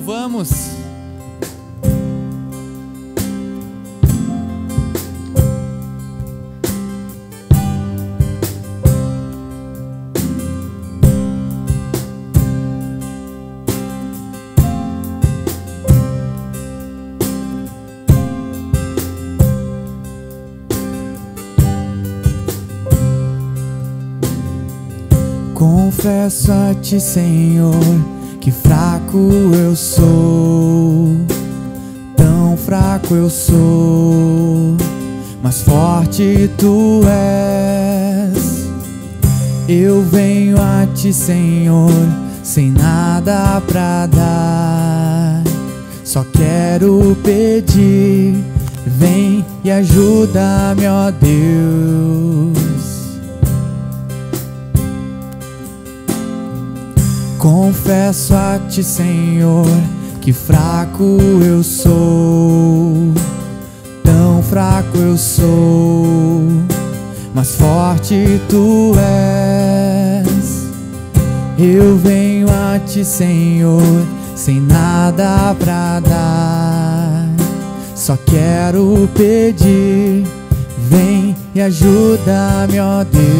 louvamos. Confesso a ti, Senhor, que fraco eu sou, tão fraco eu sou, mas forte tu és. Eu venho a ti, Senhor, sem nada pra dar, só quero pedir, vem e ajuda-me, ó Deus. Confesso a ti, Senhor, que fraco eu sou, tão fraco eu sou, mas forte tu és. Eu venho a ti, Senhor, sem nada pra dar, só quero pedir, vem e ajuda-me, ó Deus.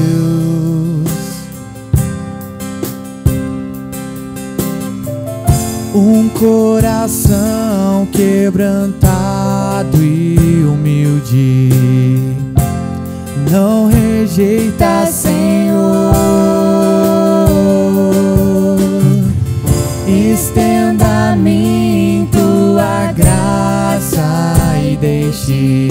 Um coração quebrantado e humilde não rejeita, Senhor. Estenda a mim tua graça e deixe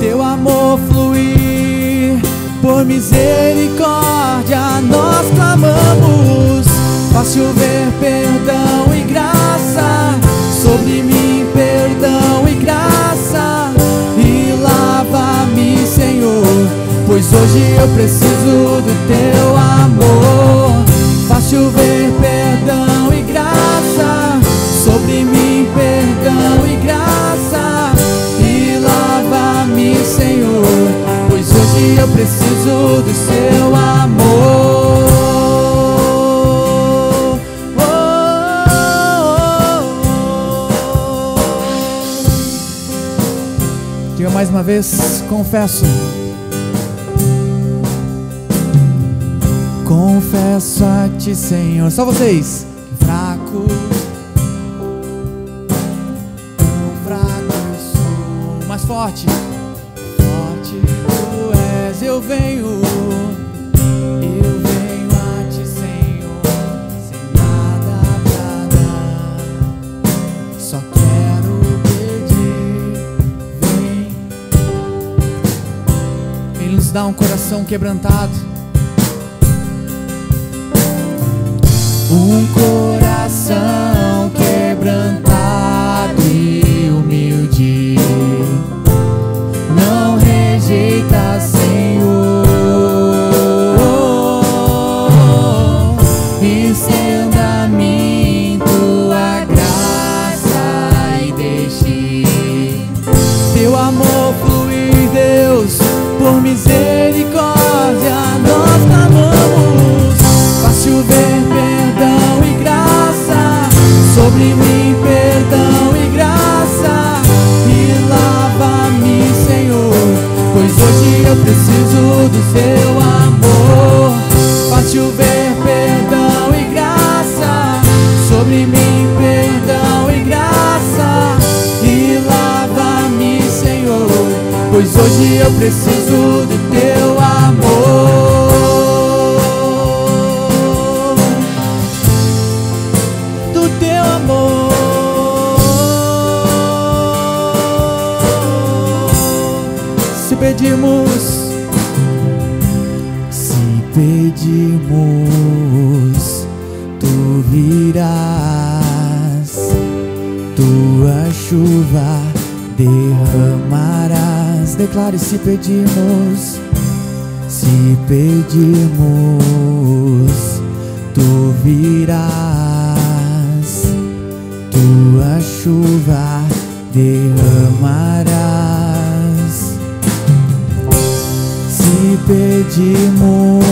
teu amor fluir. Por misericórdia nós clamamos, faz chover perdão e graça sobre mim, perdão e graça, e lava-me, Senhor, pois hoje eu preciso do teu amor. Faz chover perdão e graça sobre mim, perdão e graça, e lava-me, Senhor, pois hoje eu preciso do seu amor. Diga mais uma vez, confesso. Confesso a ti, Senhor. Só vocês. Fraco, tão fraco eu sou, mais forte, forte tu és. Eu venho a ti, Senhor, sem nada pra dar, só quero pedir, vem nos dar um coração quebrantado, um coração quebrantado e humilde não rejeita, Senhor. Estenda a mim tua graça e deixe teu amor fluir, Deus. Por misericórdia nós clamamos, faz chover perdão e graça sobre mim, perdão e graça, e lava-me, Senhor, pois hoje eu preciso do seu amor. Faz chover perdão e graça sobre mim, perdão e graça, e lava-me, Senhor, pois hoje eu preciso do teu amor. Se pedimos, tu virás, tua chuva derramarás. Declare: se pedimos, tu virás, tua chuva derramarás. Se pedimos,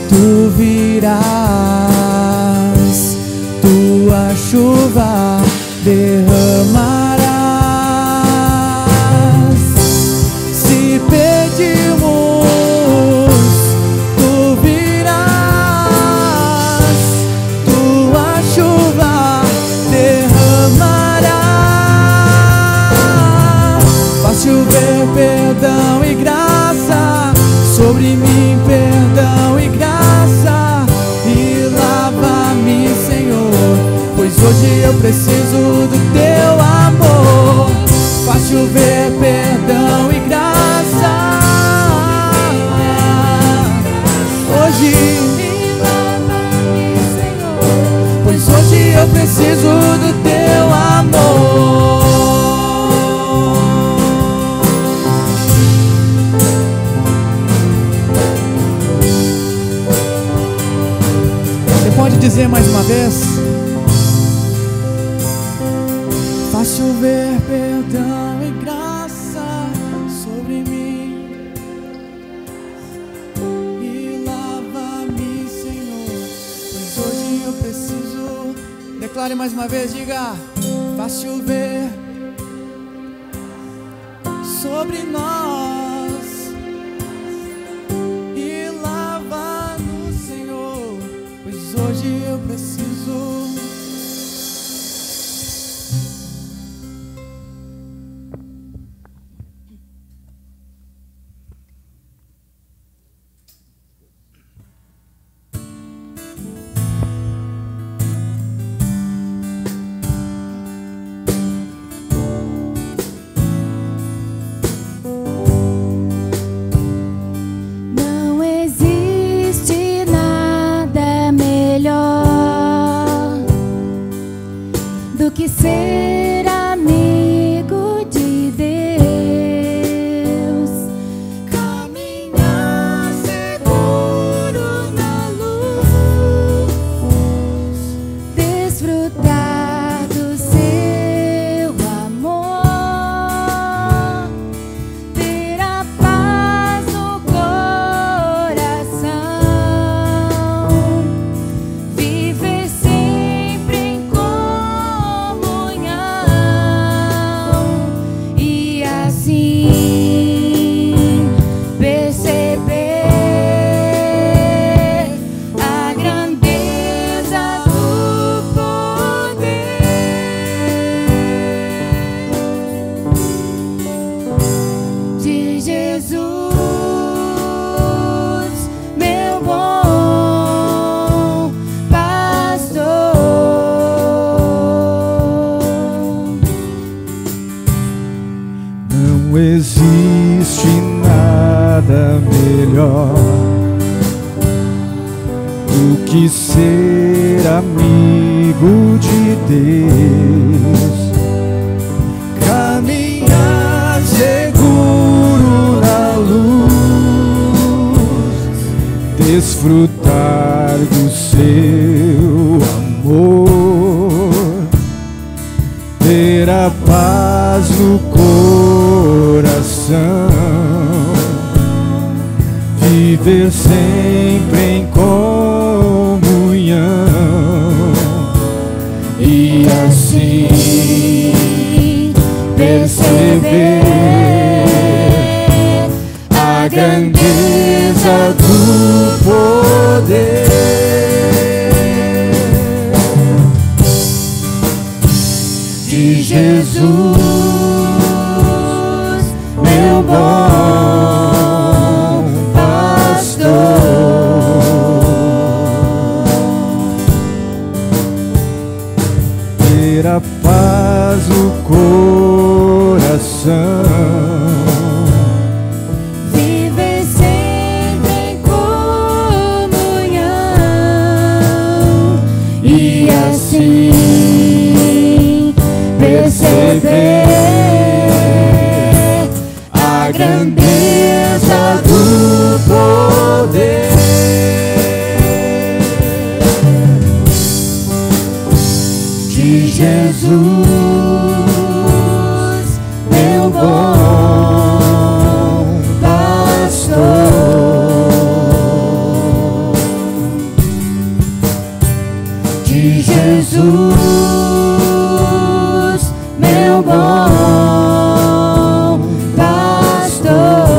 tu virás, tua Pode dizer mais uma vez? Faz chover perdão e graça sobre mim e lava-me, Senhor, pois hoje eu preciso. Declare mais uma vez, diga: faz chover sobre nós e lava-nos, Senhor, pois hoje eu preciso. Que ser amigo de Deus, caminhar seguro na luz, desfrutar do seu amor, ter a paz no coração, viver sempre em e assim perceber a grandeza do poder de Jesus, meu bom pastor. Não existe nada melhor do que ser amigo de Deus, caminhar seguro na luz, desfrutar do seu amor, ter a paz no coração, viver sempre em comunhão e assim perceber a grandeza do poder de Jesus, meu bom pastor. Ter a paz no coração, Viver sempre em comunhão e assim perceber a grandeza do poder de Jesus, meu bom pastor, de Jesus, meu bom pastor.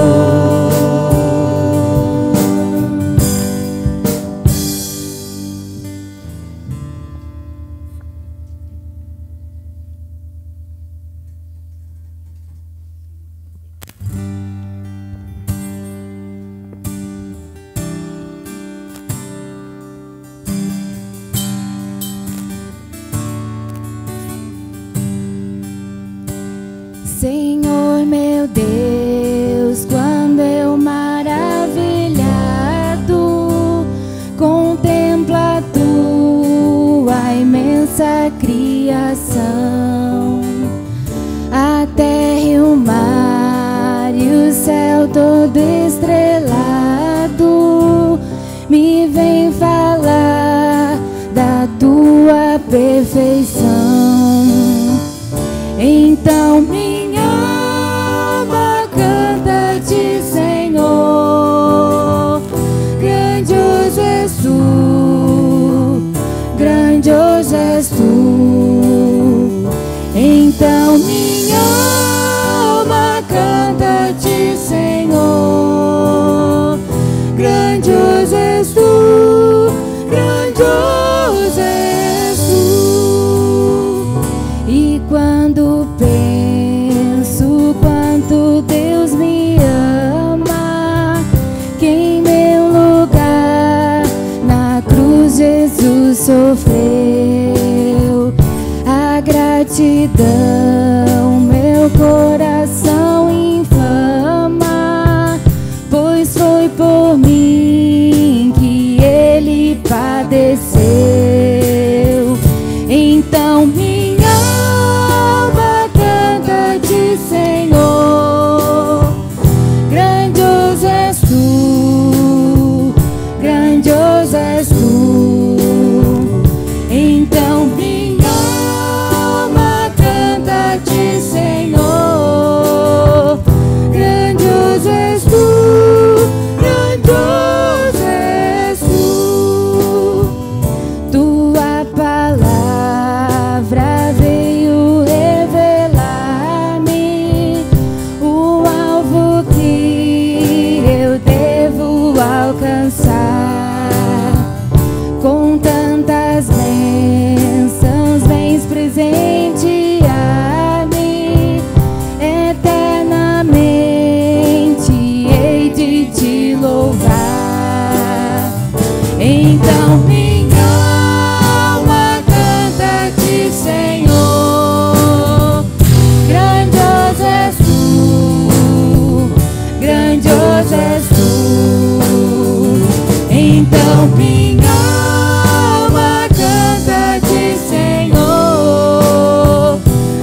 Senhor meu Deus, quando eu maravilhado contemplo a tua imensa criação, a terra e o mar e o céu todo estrelado, me vem falar perfeição. Então minha alma canta-te, Senhor. Grandioso és tu, grandioso és tu. Então minha alma canta-te, Senhor. Grandioso és tu, grandioso és tu. E quando penso quanto Deus me ama, que em meu lugar na cruz Jesus sofreu, a gratidão meu coração inflama, pois foi por mim que Ele padeceu. Então minha alma canta-te, Senhor. Grandioso és tu, grandioso és tu. Então minha alma canta-te, Senhor. Grandioso és tu, grandioso és tu. Tua palavra veio revelar-me o alvo que eu devo alcançar. Com tantas bênçãos vens presentear-me, eternamente hei de te louvar. Então minha alma canta-te, Senhor. Grandioso és tu, grandioso és tu. Então minha alma canta-te, Senhor.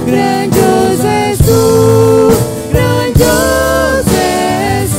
Grandioso és tu, grandioso és tu.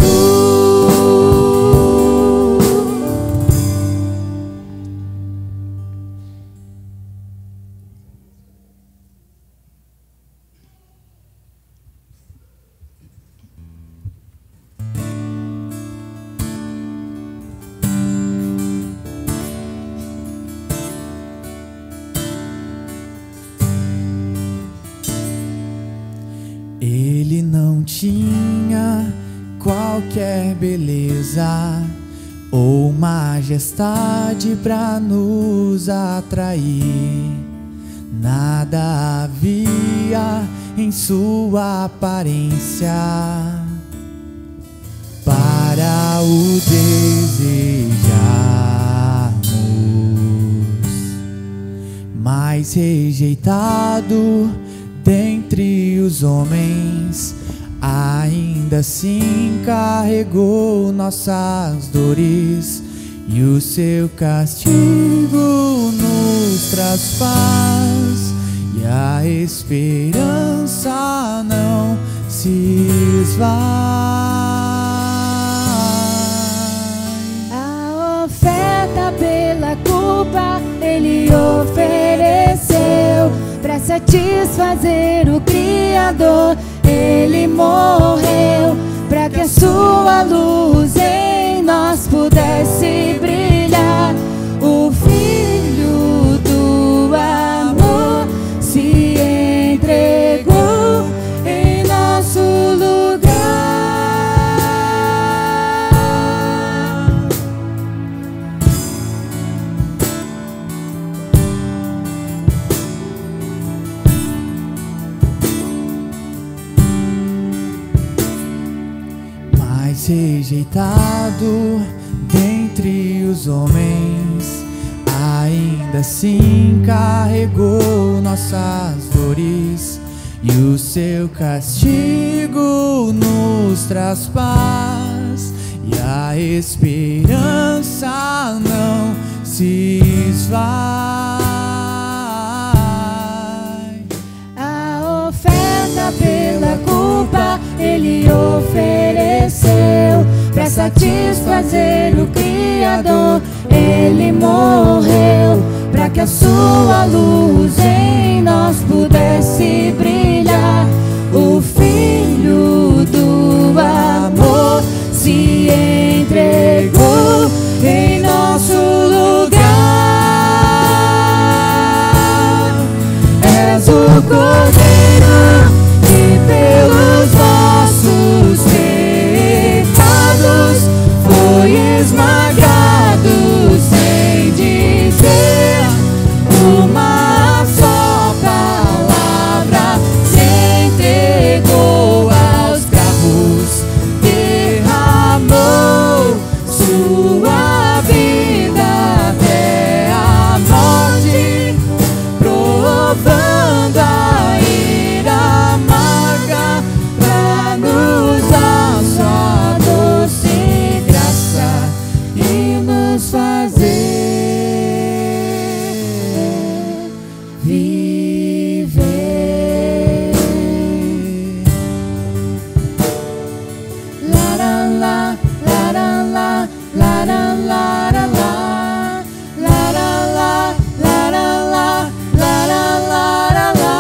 Ele não tinha qualquer beleza ou majestade pra nos atrair. Nada havia em sua aparência para o desejarmos, mas rejeitado dentre os homens, ainda assim carregou nossas dores, e o seu castigo nos traz paz, e a esperança não se esvai. A oferta pela culpa Ele ofereceu, pra satisfazer o Criador. Ele morreu pra que a sua luz em nós pudesse brilhar. O Filho do amor se entregou em nosso lugar. Mas rejeitado dentre os homens, ainda assim carregou nossas dores, e o seu castigo nos traz paz, e a esperança não se esvai. A oferta pela culpa Ele ofereceu, pra satisfazer o Criador. Ele morreu pra para que a sua luz em nós pudesse brilhar. O Filho do amor se entregou em nosso lugar. És o Cordeiro que pelos nossos pecados foi esmagado, sem dizer uma só palavra, se entregou aos cravos, derramou sua vida até a morte, provando a ira amarga pra nos dar sua doce graça e nos fazer viver. Laralá, laralá, laralá, laralá, laralá, laralá, laralá.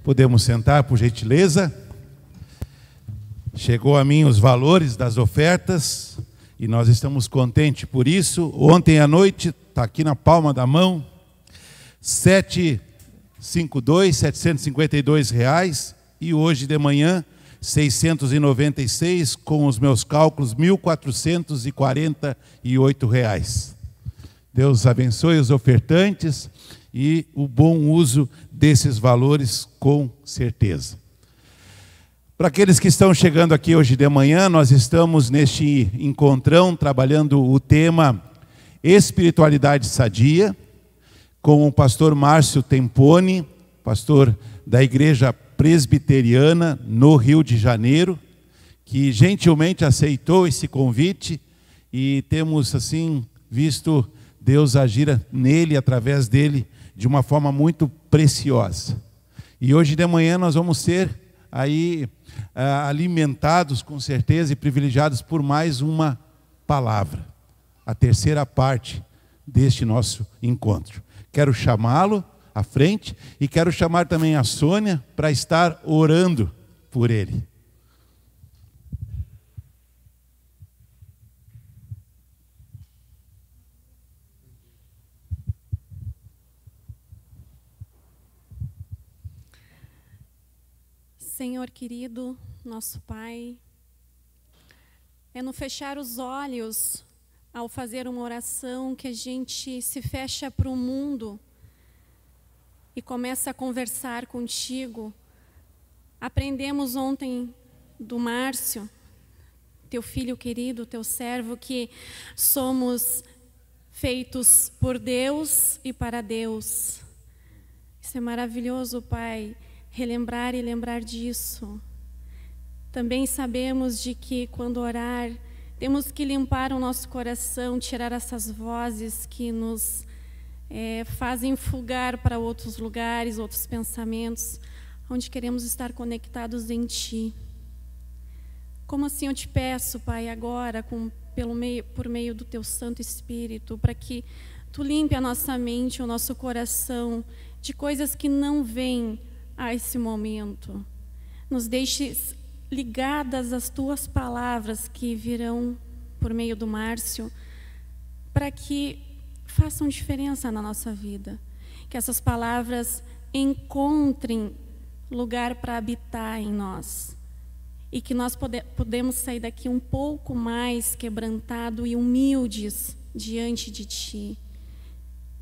Podemos sentar, por gentileza. Chegou a mim os valores das ofertas e nós estamos contentes por isso. Ontem à noite, está aqui na palma da mão, R$752 e hoje de manhã 696, com os meus cálculos, R$1.448. Deus abençoe os ofertantes e o bom uso desses valores, com certeza. Para aqueles que estão chegando aqui hoje de manhã, nós estamos neste encontrão trabalhando o tema Espiritualidade Sadia, com o pastor Márcio Temponi, pastor da Igreja Presbiteriana no Rio de Janeiro, que gentilmente aceitou esse convite e temos assim visto Deus agir nele, através dele, de uma forma muito preciosa. E hoje de manhã nós vamos ser aí alimentados com certeza e privilegiados por mais uma palavra, a terceira parte deste nosso encontro. Quero chamá-lo à frente e quero chamar também a Sônia para estar orando por ele. Senhor querido, nosso Pai, é no fechar os olhos ao fazer uma oração que a gente se fecha para o mundo e começa a conversar contigo. Aprendemos ontem do Márcio, teu filho querido, teu servo, que somos feitos por Deus e para Deus. Isso é maravilhoso, Pai, relembrar e lembrar disso. Também sabemos de que quando orar, temos que limpar o nosso coração, tirar essas vozes que nos fazem fugar para outros lugares, outros pensamentos, onde queremos estar conectados em Ti. Como assim eu te peço, Pai, agora, por meio do Teu Santo Espírito, para que Tu limpe a nossa mente, o nosso coração, de coisas que não vêm a esse momento. Nos deixes ligadas às Tuas palavras que virão por meio do Márcio, para que façam diferença na nossa vida. Que essas palavras encontrem lugar para habitar em nós. E que nós podemos sair daqui um pouco mais quebrantado e humildes diante de Ti.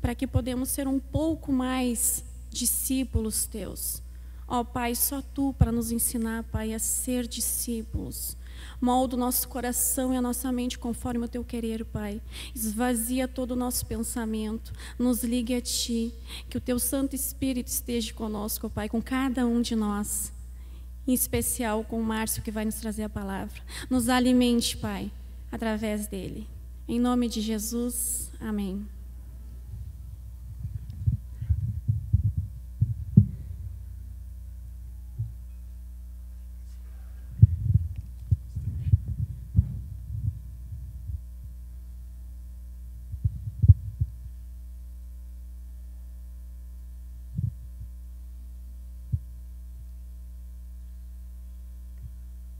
Para que podemos ser um pouco mais discípulos Teus. Ó Pai, só Tu para nos ensinar, Pai, a ser discípulos. Molda o nosso coração e a nossa mente conforme o Teu querer, Pai. Esvazia todo o nosso pensamento. Nos ligue a Ti. Que o Teu Santo Espírito esteja conosco, Pai, com cada um de nós. Em especial com o Márcio, que vai nos trazer a palavra. Nos alimente, Pai, através dele. Em nome de Jesus, amém.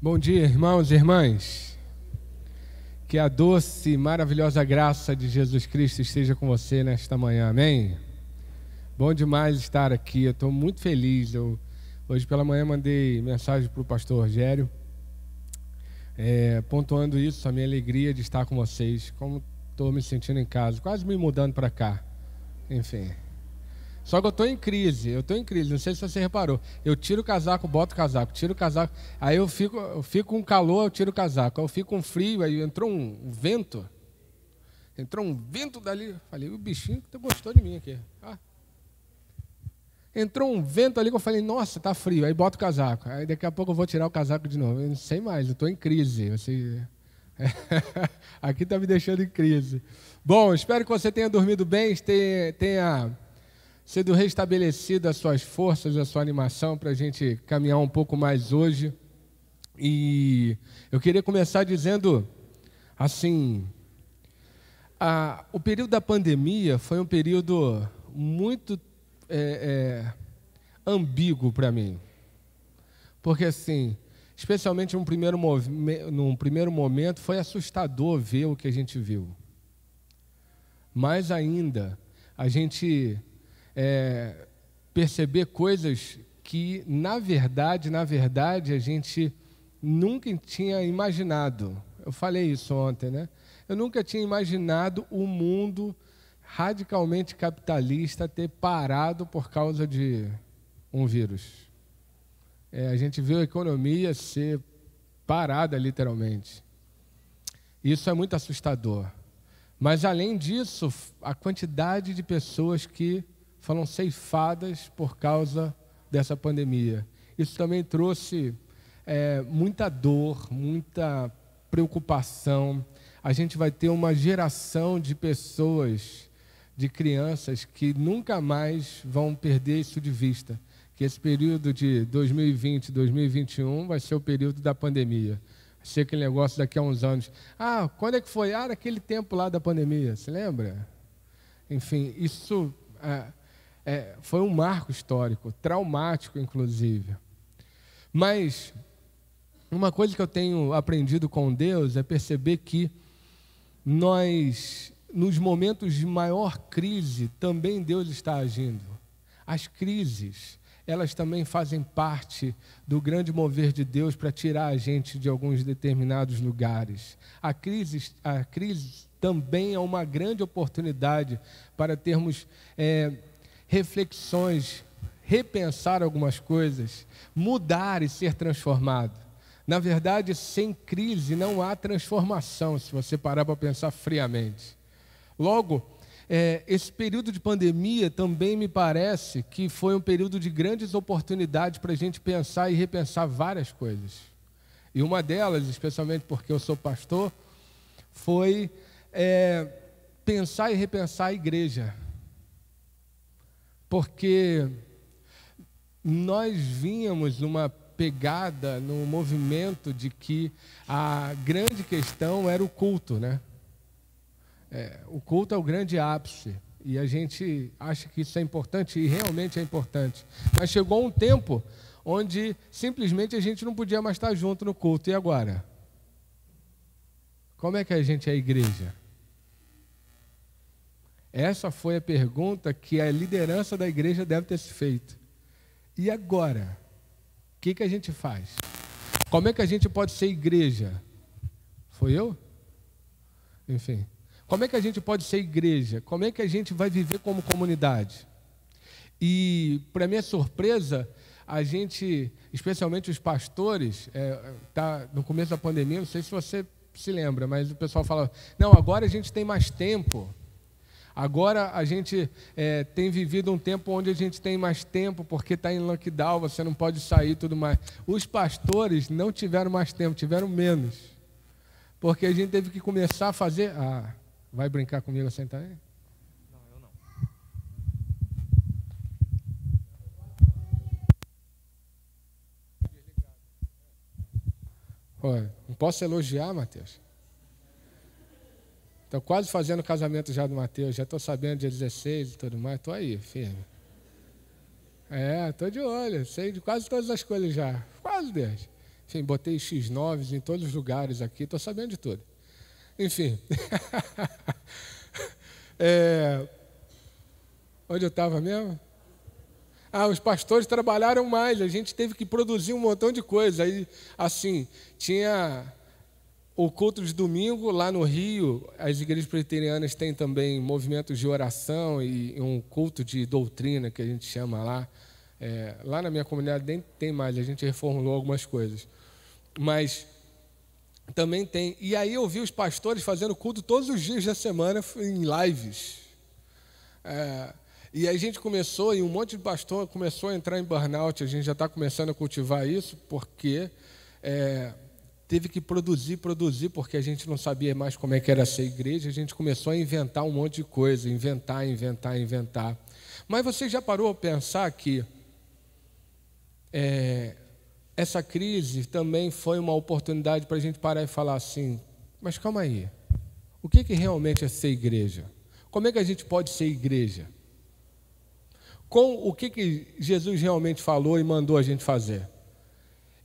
Bom dia, irmãos e irmãs. Que a doce e maravilhosa graça de Jesus Cristo esteja com você nesta manhã, amém? Bom demais estar aqui, eu estou muito feliz. Hoje pela manhã mandei mensagem para o pastor Rogério, pontuando isso, a minha alegria de estar com vocês, como estou me sentindo em casa, quase me mudando para cá, enfim. Só que eu estou em crise, não sei se você reparou. Eu tiro o casaco, boto o casaco, tiro o casaco. Aí eu fico com calor, eu tiro o casaco. Aí eu fico com frio, aí entrou um vento. Entrou um vento dali. Falei, o bichinho gostou de mim aqui. Entrou um vento ali que eu falei, nossa, tá frio. Aí boto o casaco. Aí daqui a pouco eu vou tirar o casaco de novo. Eu não sei mais, eu estou em crise. Aqui está me deixando em crise. Bom, espero que você tenha dormido bem, tenha sido restabelecido as suas forças, a sua animação para a gente caminhar um pouco mais hoje. E eu queria começar dizendo assim, o período da pandemia foi um período muito ambíguo para mim. Porque assim, especialmente num primeiro momento, foi assustador ver o que a gente viu. Mais ainda, a gente perceber coisas que, na verdade, a gente nunca tinha imaginado. Eu falei isso ontem, né? Eu nunca tinha imaginado o mundo radicalmente capitalista ter parado por causa de um vírus. A gente viu a economia ser parada, literalmente. Isso é muito assustador. Mas, além disso, a quantidade de pessoas que foram ceifadas por causa dessa pandemia. Isso também trouxe muita dor, muita preocupação. A gente vai ter uma geração de pessoas, de crianças, que nunca mais vão perder isso de vista. Que esse período de 2020, 2021 vai ser o período da pandemia. Vai ser aquele negócio daqui a uns anos. Quando é que foi? Naquele tempo lá da pandemia, se lembra? Enfim, isso foi um marco histórico, traumático, inclusive. Mas uma coisa que eu tenho aprendido com Deus é perceber que nós, nos momentos de maior crise, também Deus está agindo. As crises, elas também fazem parte do grande mover de Deus para tirar a gente de alguns determinados lugares. A crise também é uma grande oportunidade para termos reflexões, repensar algumas coisas, mudar e ser transformado. Na verdade, sem crise não há transformação, se você parar para pensar friamente. Logo, esse período de pandemia também me parece que foi um período de grandes oportunidades para a gente pensar e repensar várias coisas. E uma delas, especialmente porque eu sou pastor, foi pensar e repensar a igreja. Porque nós vínhamos numa pegada, num movimento de que a grande questão era o culto, né? O culto é o grande ápice, e a gente acha que isso é importante, e realmente é importante. Mas chegou um tempo onde simplesmente a gente não podia mais estar junto no culto, e agora? Como é que a gente é a igreja? Essa foi a pergunta que a liderança da igreja deve ter se feito. E agora? O que a gente faz? Como é que a gente pode ser igreja? Foi eu? Enfim. Como é que a gente pode ser igreja? Como é que a gente vai viver como comunidade? E, para minha surpresa, a gente, especialmente os pastores, no começo da pandemia, não sei se você se lembra, mas o pessoal fala, não, agora a gente tem mais tempo. Agora a gente tem vivido um tempo onde a gente tem mais tempo, porque está em lockdown, você não pode sair e tudo mais. Os pastores não tiveram mais tempo, tiveram menos. Porque a gente teve que começar a fazer... vai brincar comigo sentar aí? Não, eu não. Olha, não posso elogiar, Mateus? Estou quase fazendo o casamento já do Mateus, já estou sabendo dia 16 e tudo mais, estou aí, firme. Estou de olho, sei de quase todas as coisas já, quase Deus. Enfim, botei X9 em todos os lugares aqui, estou sabendo de tudo. Enfim. Onde eu estava mesmo? Os pastores trabalharam mais, a gente teve que produzir um montão de coisa. Aí, assim, tinha o culto de domingo lá no Rio, as igrejas presbiterianas têm também movimentos de oração e um culto de doutrina, que a gente chama lá. Lá na minha comunidade nem tem mais, a gente reformulou algumas coisas. Mas também tem. E aí eu vi os pastores fazendo culto todos os dias da semana em lives. E aí a gente começou, e um monte de pastor começou a entrar em burnout. A gente já está começando a cultivar isso, porque teve que produzir, porque a gente não sabia mais como é que era ser igreja. A gente começou a inventar um monte de coisa, inventar. Mas você já parou a pensar que essa crise também foi uma oportunidade para a gente parar e falar assim, mas calma aí, o que realmente é ser igreja? Como é que a gente pode ser igreja? Com o que Jesus realmente falou e mandou a gente fazer?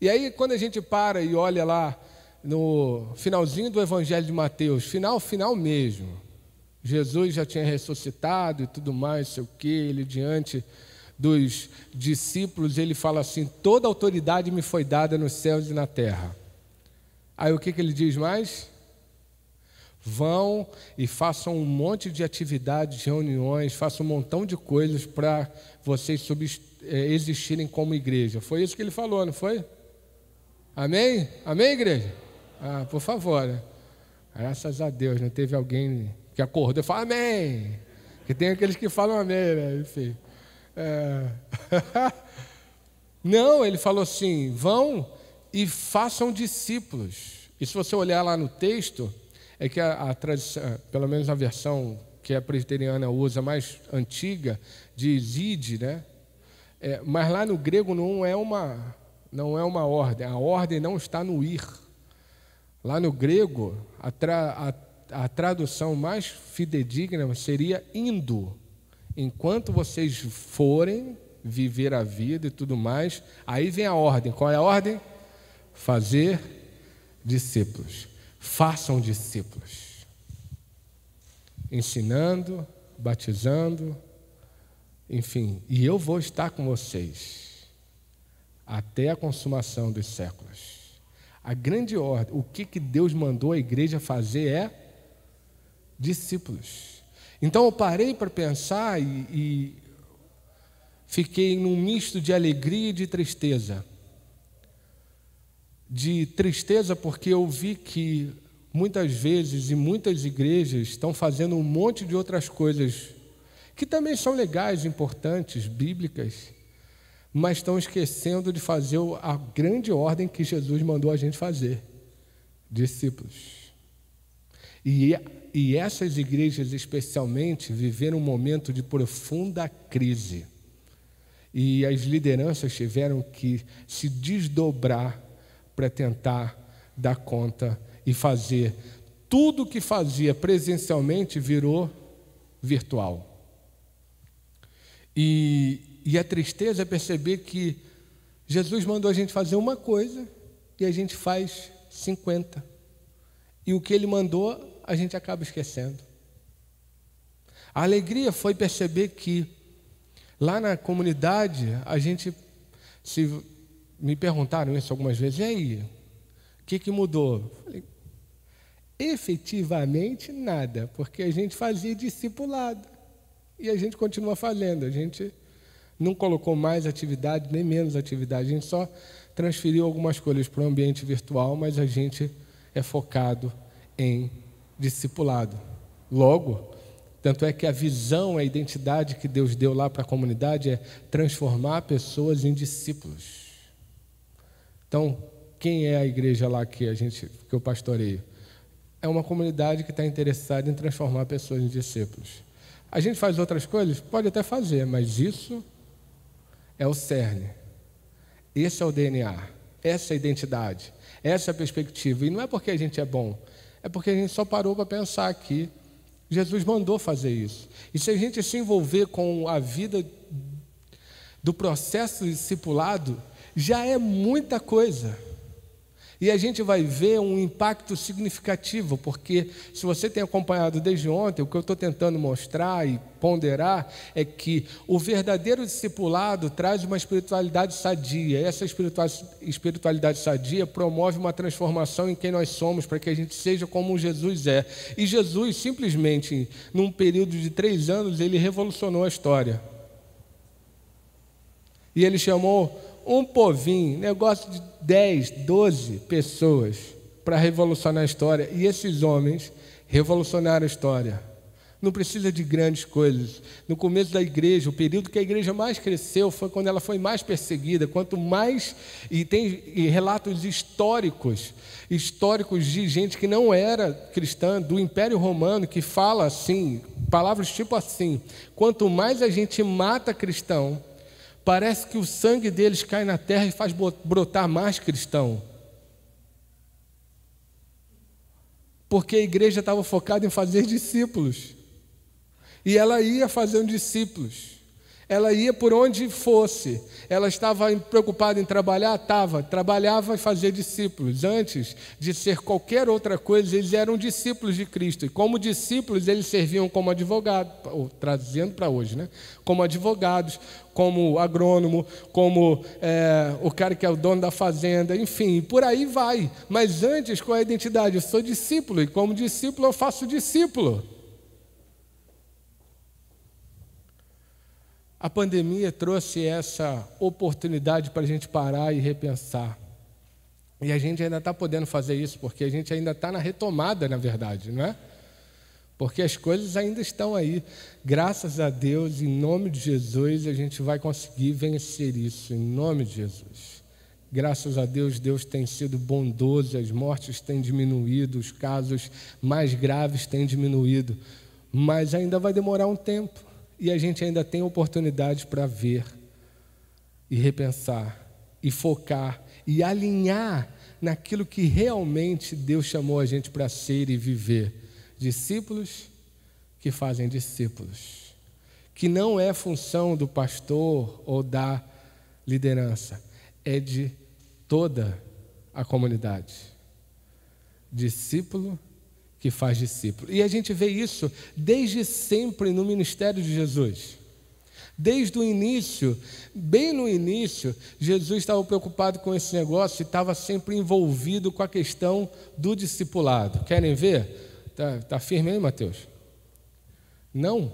E aí, quando a gente para e olha lá no finalzinho do Evangelho de Mateus, final mesmo, Jesus já tinha ressuscitado e tudo mais, sei o quê, ele diante dos discípulos, ele fala assim, toda autoridade me foi dada nos céus e na terra. Aí o que ele diz mais? Vão e façam um monte de atividades, reuniões, façam um montão de coisas para vocês existirem como igreja. Foi isso que ele falou, não foi? Amém? Amém, igreja? Por favor. Né? Graças a Deus, não teve alguém que acordou e falou amém. Que tem aqueles que falam amém, né? Enfim. Não, ele falou assim, vão e façam discípulos. E se você olhar lá no texto, é que a tradição, pelo menos a versão que a presbiteriana usa mais antiga, diz ide, né? Mas lá no grego não é uma ordem, a ordem não está no ir. Lá no grego, a tradução mais fidedigna seria indo. Enquanto vocês forem viver a vida e tudo mais, aí vem a ordem. Qual é a ordem? Fazer discípulos. Façam discípulos. Ensinando, batizando, enfim. E eu vou estar com vocês até a consumação dos séculos. A grande ordem, o que Deus mandou a igreja fazer é discípulos. Então eu parei para pensar e fiquei num misto de alegria e de tristeza. De tristeza porque eu vi que muitas vezes e muitas igrejas estão fazendo um monte de outras coisas que também são legais, importantes, bíblicas, mas estão esquecendo de fazer a grande ordem que Jesus mandou a gente fazer, discípulos. E essas igrejas especialmente viveram um momento de profunda crise. E as lideranças tiveram que se desdobrar para tentar dar conta e fazer. Tudo o que fazia presencialmente virou virtual. E a tristeza é perceber que Jesus mandou a gente fazer uma coisa e a gente faz 50. E o que Ele mandou, a gente acaba esquecendo. A alegria foi perceber que lá na comunidade, a gente, me perguntaram isso algumas vezes, e aí, o que mudou? Eu falei, efetivamente nada, porque a gente fazia discipulado, e a gente continua fazendo, a gente não colocou mais atividade, nem menos atividade, a gente só transferiu algumas coisas para o ambiente virtual, mas a gente é focado em discipulado. Logo, tanto é que a visão, a identidade que Deus deu lá para a comunidade é transformar pessoas em discípulos. Então, quem é a igreja lá que eu pastoreio? É uma comunidade que está interessada em transformar pessoas em discípulos. A gente faz outras coisas? Pode até fazer, mas isso é o cerne. Esse é o DNA, essa é a identidade, essa é a perspectiva. E não é porque a gente é bom, é porque a gente só parou para pensar que Jesus mandou fazer isso. E se a gente se envolver com a vida do processo discipulado, já é muita coisa. E a gente vai ver um impacto significativo, porque se você tem acompanhado desde ontem, o que eu estou tentando mostrar e ponderar é que o verdadeiro discipulado traz uma espiritualidade sadia. Essa espiritualidade sadia promove uma transformação em quem nós somos, para que a gente seja como Jesus é. E Jesus, simplesmente, num período de 3 anos, ele revolucionou a história. E ele chamou um povinho, negócio de 10, 12 pessoas para revolucionar a história. E esses homens revolucionaram a história. Não precisa de grandes coisas. No começo da igreja, o período que a igreja mais cresceu foi quando ela foi mais perseguida. Quanto mais, e tem relatos históricos de gente que não era cristã, do Império Romano, que fala assim, palavras tipo assim: quanto mais a gente mata cristão, parece que o sangue deles cai na terra e faz brotar mais cristão. Porque a igreja estava focada em fazer discípulos. E ela ia fazendo discípulos. Ela ia por onde fosse. Ela estava preocupada em trabalhar? Estava. Trabalhava e fazia discípulos. Antes de ser qualquer outra coisa, eles eram discípulos de Cristo. E como discípulos, eles serviam como advogados, ou trazendo para hoje, né? Como advogados, como agrônomo, como o cara que é o dono da fazenda, enfim, por aí vai. Mas antes, qual é a identidade? Eu sou discípulo, e como discípulo eu faço discípulo. A pandemia trouxe essa oportunidade para a gente parar e repensar. E a gente ainda está podendo fazer isso, porque a gente ainda está na retomada, na verdade, não é? Porque as coisas ainda estão aí. Graças a Deus, em nome de Jesus, a gente vai conseguir vencer isso, em nome de Jesus. Graças a Deus, Deus tem sido bondoso, as mortes têm diminuído, os casos mais graves têm diminuído, mas ainda vai demorar um tempo. E a gente ainda tem oportunidades para ver e repensar e focar e alinhar naquilo que realmente Deus chamou a gente para ser e viver. Discípulos que fazem discípulos. Que não é função do pastor ou da liderança, é de toda a comunidade. Discípulo que faz discípulo. E a gente vê isso desde sempre no ministério de Jesus. Desde o início, bem no início, Jesus estava preocupado com esse negócio e estava sempre envolvido com a questão do discipulado. Querem ver? Tá firme aí, Mateus? Não?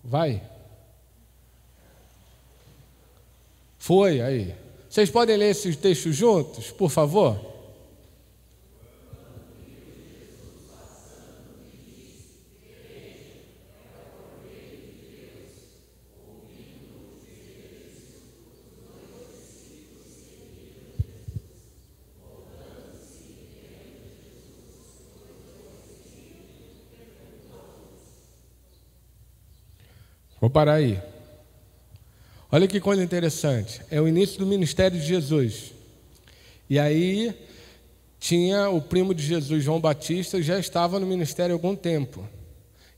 Vai. Foi aí. Vocês podem ler esses textos juntos, por favor? Vou parar aí. Olha que coisa interessante. É o início do ministério de Jesus. E aí tinha o primo de Jesus, João Batista, já estava no ministério há algum tempo.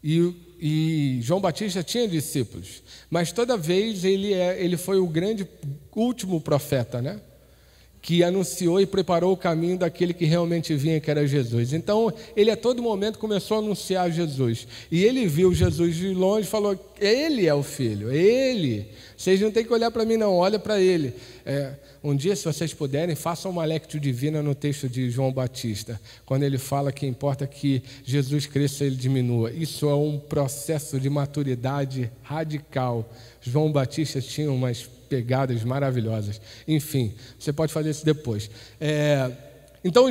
E João Batista tinha discípulos. Mas toda vez ele foi o grande último profeta, né? Que anunciou e preparou o caminho daquele que realmente vinha, que era Jesus. Então, ele a todo momento começou a anunciar Jesus. E ele viu Jesus de longe e falou: ele é o Filho, ele. Vocês não têm que olhar para mim não, olha para ele. Um dia, se vocês puderem, façam uma lectio divina no texto de João Batista, quando ele fala que importa que Jesus cresça e ele diminua. Isso é um processo de maturidade radical. João Batista tinha umas pegadas maravilhosas. Enfim, você pode fazer isso depois. Então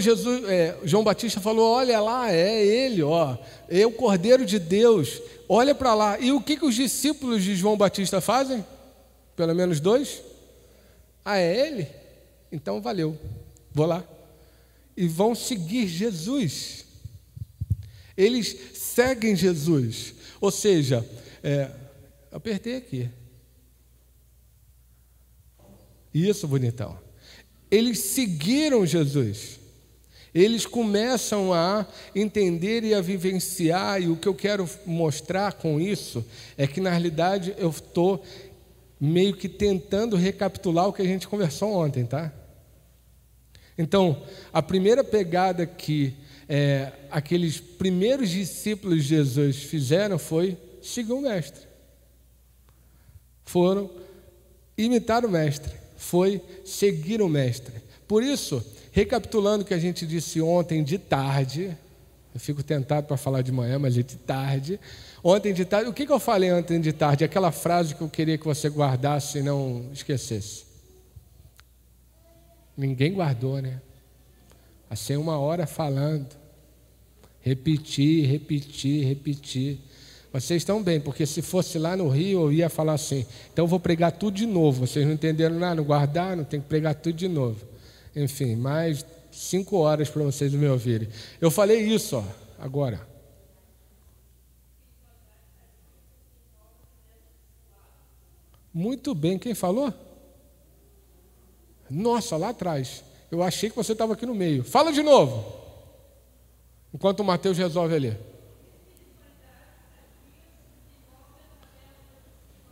João Batista falou: olha lá, é ele, ó, é o Cordeiro de Deus, olha para lá. E o que os discípulos de João Batista fazem? Pelo menos 2? Ah, é ele? Então valeu, vou lá. E vão seguir Jesus. Eles seguem Jesus. Ou seja, apertei aqui. Isso, bonitão. Eles seguiram Jesus. Eles começam a entender e a vivenciar, e o que eu quero mostrar com isso é que, na realidade, eu estou meio que tentando recapitular o que a gente conversou ontem, tá? Então, a primeira pegada que aqueles primeiros discípulos de Jesus fizeram foi seguir o Mestre. Foram imitar o Mestre, foi seguir o Mestre. Por isso, recapitulando o que a gente disse ontem de tarde, eu fico tentado para falar de manhã, mas é de tarde. Ontem de tarde, o que eu falei ontem de tarde? Aquela frase que eu queria que você guardasse e não esquecesse. Ninguém guardou, né? Passei 1 hora falando. Repetir. Vocês estão bem, porque se fosse lá no Rio, eu ia falar assim, então eu vou pregar tudo de novo. Vocês não entenderam nada, não guardaram, tem que pregar tudo de novo. Enfim, mais 5 horas para vocês me ouvirem. Eu falei isso, agora. Muito bem, quem falou? Nossa, lá atrás. Eu achei que você estava aqui no meio. Fala de novo. Enquanto o Mateus resolve ali.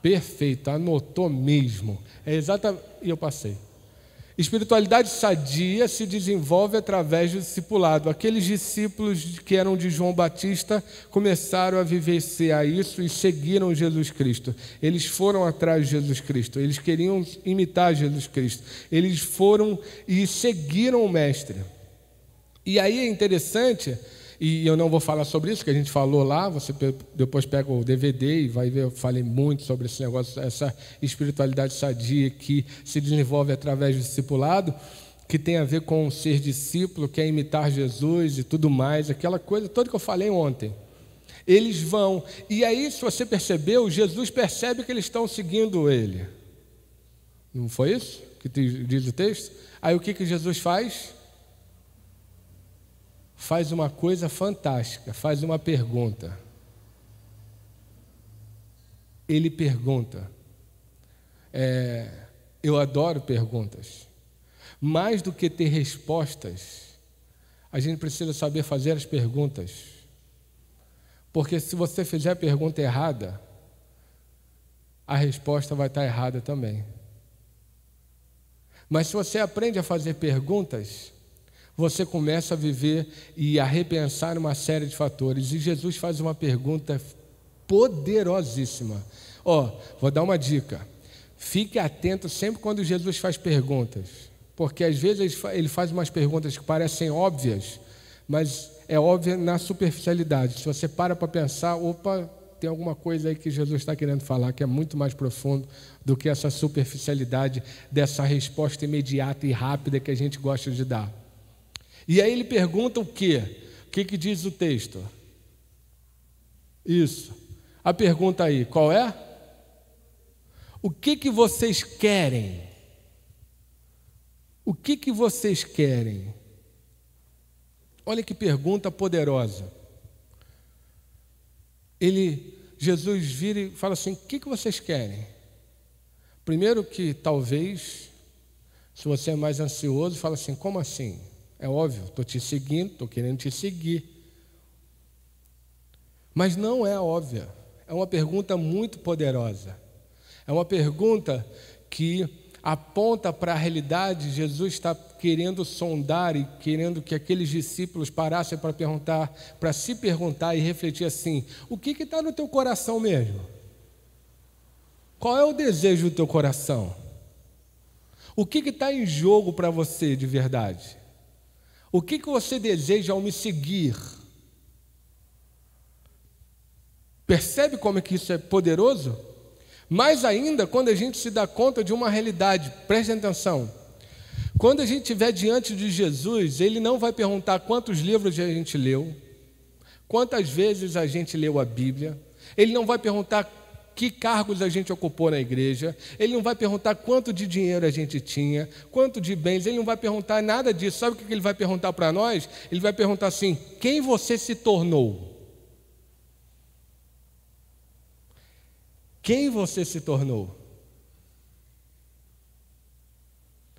Perfeito, anotou mesmo. É exatamente. E eu passei. Espiritualidade sadia se desenvolve através do discipulado. Aqueles discípulos que eram de João Batista começaram a vivenciar isso e seguiram Jesus Cristo. Eles foram atrás de Jesus Cristo. Eles queriam imitar Jesus Cristo. Eles foram e seguiram o Mestre. E aí é interessante, e eu não vou falar sobre isso, que a gente falou lá, você depois pega o DVD e vai ver, eu falei muito sobre esse negócio, essa espiritualidade sadia que se desenvolve através do discipulado, que tem a ver com ser discípulo, que é imitar Jesus e tudo mais, aquela coisa toda que eu falei ontem. Eles vão, e aí se você percebeu, Jesus percebe que eles estão seguindo ele. Não foi isso que diz o texto? Aí o que Jesus faz? Faz uma coisa fantástica, faz uma pergunta. Ele pergunta. Eu adoro perguntas. Mais do que ter respostas, a gente precisa saber fazer as perguntas. Porque se você fizer a pergunta errada, a resposta vai estar errada também. Mas se você aprende a fazer perguntas, você começa a viver e a repensar uma série de fatores. E Jesus faz uma pergunta poderosíssima. Vou dar uma dica. Fique atento sempre quando Jesus faz perguntas. Porque às vezes ele faz umas perguntas que parecem óbvias, mas é óbvia na superficialidade. Se você para pensar, tem alguma coisa aí que Jesus está querendo falar que é muito mais profundo do que essa superficialidade dessa resposta imediata e rápida que a gente gosta de dar. E aí ele pergunta o quê? O que diz o texto? Isso. A pergunta aí, qual é? O que vocês querem? O que vocês querem? Olha que pergunta poderosa. Jesus vira e fala assim, o que vocês querem? Primeiro que talvez, se você é mais ansioso, fala assim, como assim? É óbvio, estou te seguindo, estou querendo te seguir. Mas não é óbvia. É uma pergunta muito poderosa. É uma pergunta que aponta para a realidade. Jesus está querendo sondar e querendo que aqueles discípulos parassem para se perguntar e refletir assim, o que está no teu coração mesmo? Qual é o desejo do teu coração? O que está em jogo para você de verdade? O que você deseja ao me seguir? Percebe como é que isso é poderoso? Mais ainda, quando a gente se dá conta de uma realidade, prestem atenção. Quando a gente estiver diante de Jesus, Ele não vai perguntar quantos livros a gente leu, quantas vezes a gente leu a Bíblia, Ele não vai perguntar que cargos a gente ocupou na igreja, Ele não vai perguntar quanto de dinheiro a gente tinha, quanto de bens, Ele não vai perguntar nada disso. Sabe o que Ele vai perguntar para nós? Ele vai perguntar assim, quem você se tornou? Quem você se tornou?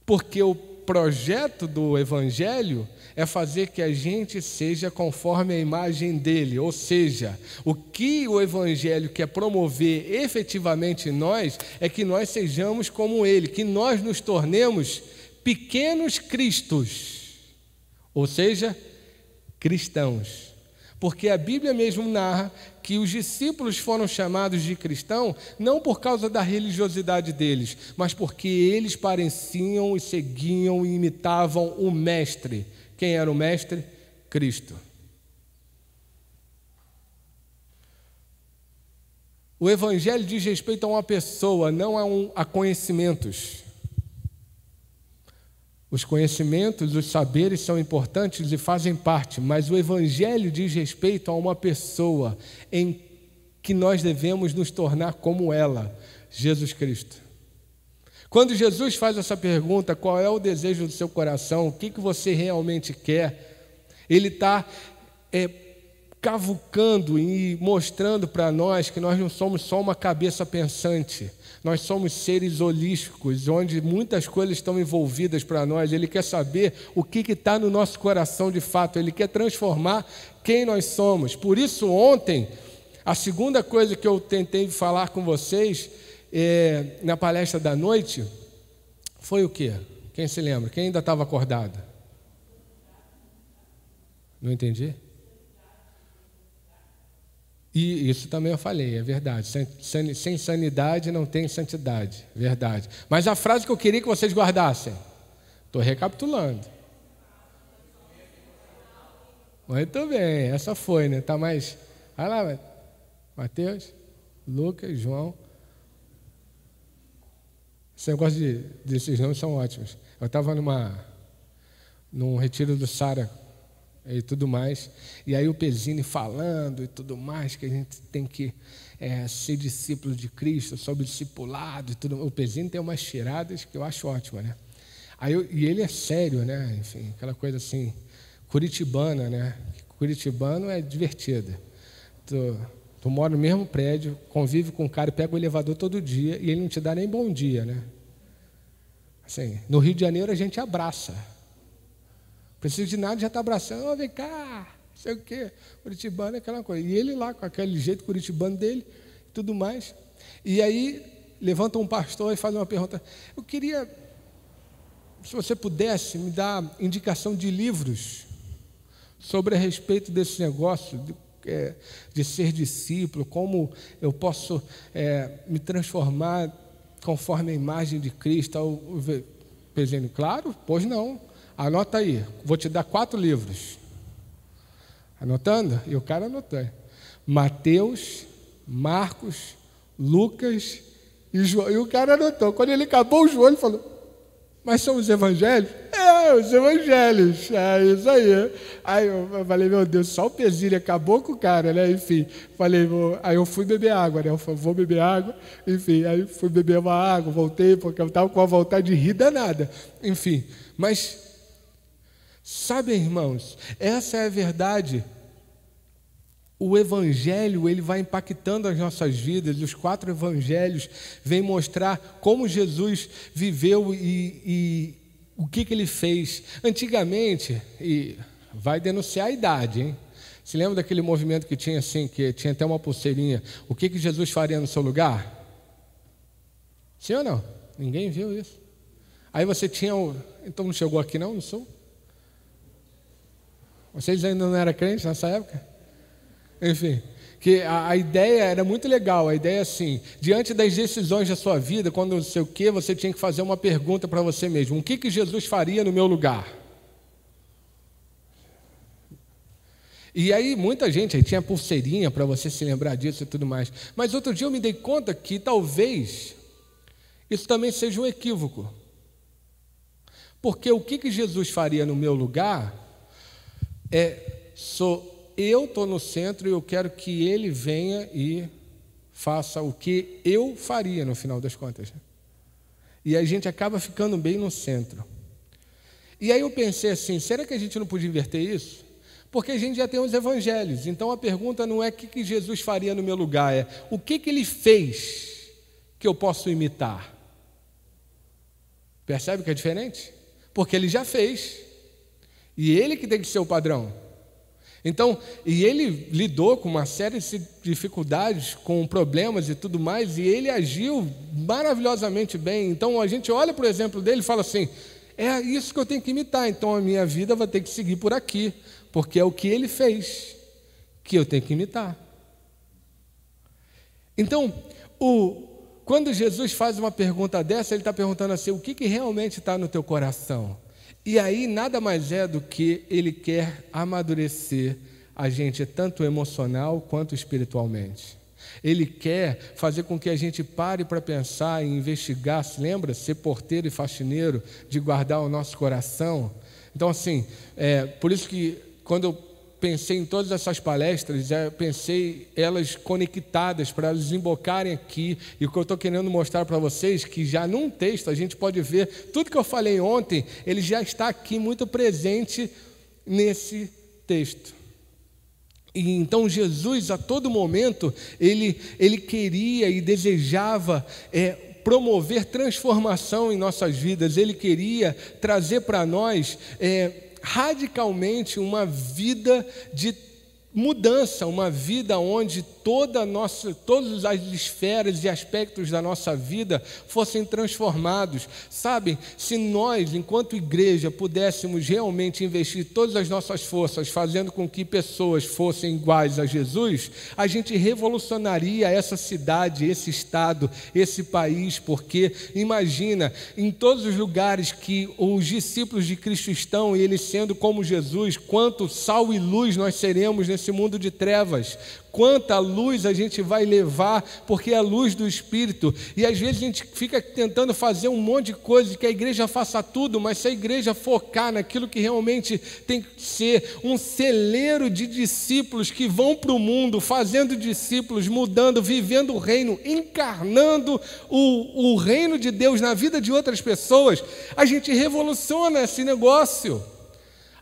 Porque o projeto do Evangelho é fazer que a gente seja conforme a imagem dele, ou seja, o que o Evangelho quer promover efetivamente em nós é que nós sejamos como ele, que nós nos tornemos pequenos cristos, ou seja, cristãos. Porque a Bíblia mesmo narra que os discípulos foram chamados de cristão não por causa da religiosidade deles, mas porque eles pareciam e seguiam e imitavam o Mestre. Quem era o Mestre? Cristo. O Evangelho diz respeito a uma pessoa, não a conhecimentos. Os conhecimentos, os saberes são importantes e fazem parte, mas o Evangelho diz respeito a uma pessoa em que nós devemos nos tornar como ela, Jesus Cristo. Quando Jesus faz essa pergunta, qual é o desejo do seu coração, o que você realmente quer, ele está cavucando e mostrando para nós que nós não somos só uma cabeça pensante, nós somos seres holísticos, onde muitas coisas estão envolvidas para nós. Ele quer saber o que está no nosso coração de fato, ele quer transformar quem nós somos. Por isso ontem, a segunda coisa que eu tentei falar com vocês na palestra da noite foi o quê? Quem se lembra? Quem ainda estava acordado? Não entendi? E isso também eu falei, é verdade. Sem sanidade não tem santidade, verdade. Mas a frase que eu queria que vocês guardassem, estou recapitulando. Muito bem, essa foi, né? Tá mais. Vai lá, Mateus, Lucas, João. Esse negócio desses nomes são ótimos. Eu estava num retiro do Sara e tudo mais, e aí o Pezzini falando e tudo mais, que a gente tem que ser discípulo de Cristo, sobre discipulado e tudo. O Pezzini tem umas tiradas que eu acho ótimas, né? E ele é sério, né? Enfim, aquela coisa assim, curitibana, né? Curitibano é divertido. Tu mora no mesmo prédio, convive com um cara, pega o elevador todo dia e ele não te dá nem bom dia, né? Assim, no Rio de Janeiro a gente abraça. Precisa de nada, já está abraçando. Oh, vem cá, não sei o quê. Curitibano é aquela coisa. E ele lá, com aquele jeito curitibano dele, tudo mais. E aí, levanta um pastor e faz uma pergunta. Eu queria, se você pudesse, me dar indicação de livros sobre a respeito desse negócio de ser discípulo, como eu posso me transformar conforme a imagem de Cristo. Pezinho, claro, pois não. Anota aí, vou te dar 4 livros. Anotando? E o cara anotou. Mateus, Marcos, Lucas e João. E o cara anotou. Quando ele acabou o João, ele falou: mas são os evangelhos? Os evangelhos. É isso aí. Aí eu falei: meu Deus, só o Pezinho acabou com o cara, né? Enfim, falei, aí eu fui beber água, né? Eu falei, vou beber água. Enfim, aí fui beber uma água, voltei, porque eu estava com a vontade de rir danada. Enfim, mas sabem, irmãos, essa é a verdade. O Evangelho, ele vai impactando as nossas vidas. Os 4 Evangelhos vêm mostrar como Jesus viveu e o que ele fez. Antigamente, e vai denunciar a idade, hein? Se lembra daquele movimento que tinha assim, que tinha até uma pulseirinha? O que Jesus faria no seu lugar? Sim ou não? Ninguém viu isso. Aí você tinha então não chegou aqui não, no Sul? Vocês ainda não eram crentes nessa época? Enfim, que a ideia era muito legal. A ideia é assim: diante das decisões da sua vida, quando não sei o que, você tinha que fazer uma pergunta para você mesmo: o que Jesus faria no meu lugar? E aí muita gente aí tinha pulseirinha para você se lembrar disso e tudo mais. Mas outro dia eu me dei conta que talvez isso também seja um equívoco. Porque o que Jesus faria no meu lugar eu estou no centro e eu quero que ele venha e faça o que eu faria no final das contas. E a gente acaba ficando bem no centro. E aí eu pensei assim, será que a gente não podia inverter isso? Porque a gente já tem os evangelhos. Então a pergunta não é o que Jesus faria no meu lugar, é o que ele fez que eu posso imitar. Percebe que é diferente? Porque ele já fez. E ele que tem que ser o padrão. Então, e ele lidou com uma série de dificuldades, com problemas e tudo mais, e ele agiu maravilhosamente bem. Então, a gente olha para o exemplo dele e fala assim: É isso que eu tenho que imitar. Então a minha vida vai ter que seguir por aqui, porque é o que ele fez que eu tenho que imitar. Então, quando Jesus faz uma pergunta dessa, ele está perguntando assim: o que realmente está no teu coração? E aí nada mais é do que ele quer amadurecer a gente, tanto emocional quanto espiritualmente. Ele quer fazer com que a gente pare para pensar e investigar, se lembra? Ser porteiro e faxineiro, de guardar o nosso coração. Então, assim, por isso que quando eu pensei em todas essas palestras, pensei elas conectadas para elas desembocarem aqui. E o que eu estou querendo mostrar para vocês, que já num texto a gente pode ver, tudo que eu falei ontem, ele já está aqui muito presente nesse texto. E então Jesus, a todo momento, ele queria e desejava promover transformação em nossas vidas. Ele queria trazer para nós radicalmente uma vida de mudança, uma vida onde todas as esferas e aspectos da nossa vida fossem transformados. Sabe, se nós, enquanto igreja, pudéssemos realmente investir todas as nossas forças fazendo com que pessoas fossem iguais a Jesus, a gente revolucionaria essa cidade, esse estado, esse país, porque imagina, em todos os lugares que os discípulos de Cristo estão, e eles sendo como Jesus, quanto sal e luz nós seremos nesse mundo de trevas, quanta luz a gente vai levar, porque é a luz do Espírito. E às vezes a gente fica tentando fazer um monte de coisa, que a igreja faça tudo, mas se a igreja focar naquilo que realmente tem que ser um celeiro de discípulos que vão para o mundo, fazendo discípulos, mudando, vivendo o reino, encarnando o reino de Deus na vida de outras pessoas, a gente revoluciona esse negócio.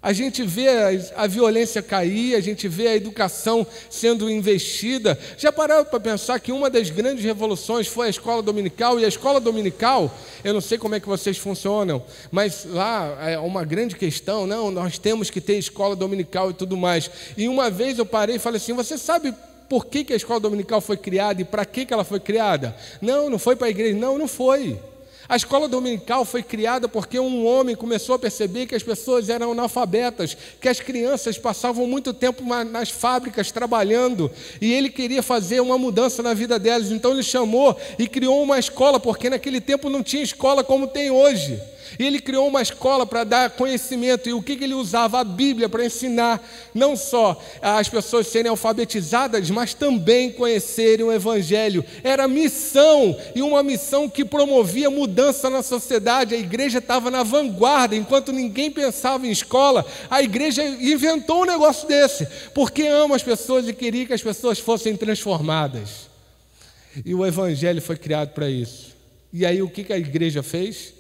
A gente vê a violência cair, a gente vê a educação sendo investida. Já pararam para pensar que uma das grandes revoluções foi a escola dominical? E a escola dominical, eu não sei como é que vocês funcionam, mas lá é uma grande questão. Não, nós temos que ter escola dominical e tudo mais. E uma vez eu parei e falei assim: você sabe por que a escola dominical foi criada e para que ela foi criada? Não foi para a igreja. Não foi. A escola dominical foi criada porque um homem começou a perceber que as pessoas eram analfabetas, que as crianças passavam muito tempo nas fábricas trabalhando, e ele queria fazer uma mudança na vida delas. Então ele chamou e criou uma escola, porque naquele tempo não tinha escola como tem hoje. E ele criou uma escola para dar conhecimento. E o que ele usava? A Bíblia, para ensinar não só as pessoas serem alfabetizadas, mas também conhecerem o Evangelho. Era missão, e uma missão que promovia mudança na sociedade. A igreja estava na vanguarda. Enquanto ninguém pensava em escola, a igreja inventou um negócio desse, porque ama as pessoas e queria que as pessoas fossem transformadas. E o Evangelho foi criado para isso. E aí o que a igreja fez?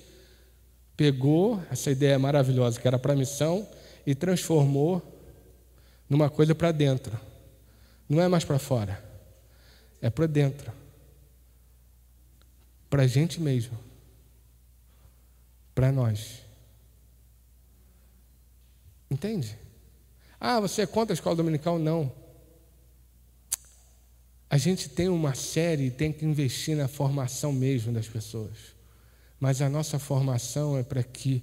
Pegou essa ideia maravilhosa que era para a missão e transformou numa coisa para dentro. Não é mais para fora, é para dentro, para a gente mesmo, para nós. Entende? Você é contra a escola dominical? Não. A gente tem uma série e tem que investir na formação mesmo das pessoas. Mas a nossa formação é para que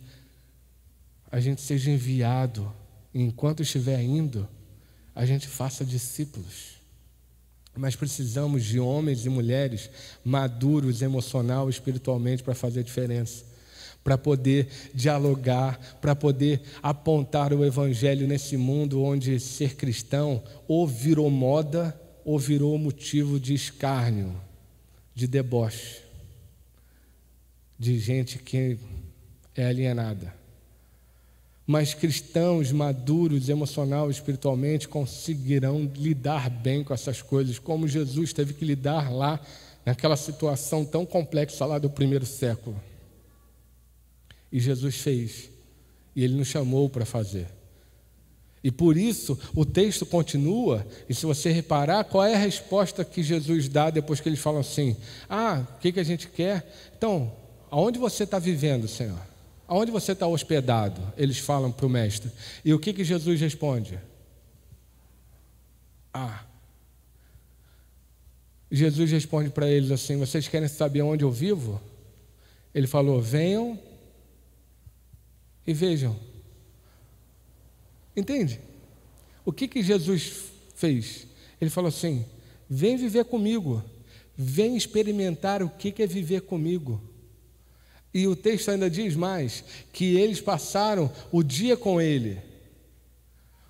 a gente seja enviado, e enquanto estiver indo, a gente faça discípulos. Mas precisamos de homens e mulheres maduros emocional e espiritualmente para fazer a diferença, para poder dialogar, para poder apontar o Evangelho nesse mundo onde ser cristão ou virou moda ou virou motivo de escárnio, de deboche, de gente que é alienada. Mas cristãos maduros, emocional e espiritualmente, conseguirão lidar bem com essas coisas, como Jesus teve que lidar lá, naquela situação tão complexa lá do primeiro século. E Jesus fez, e Ele nos chamou para fazer. E por isso o texto continua, e se você reparar, qual é a resposta que Jesus dá depois que eles falam assim: o que a gente quer? Então, aonde você está vivendo, Senhor? Aonde você está hospedado? Eles falam para o mestre. E o que Jesus responde? Jesus responde para eles assim: vocês querem saber onde eu vivo? Ele falou: venham E vejam, entende? O que Jesus fez? Ele falou assim: vem viver comigo, vem experimentar o que é viver comigo. E o texto ainda diz mais, que eles passaram o dia com Ele.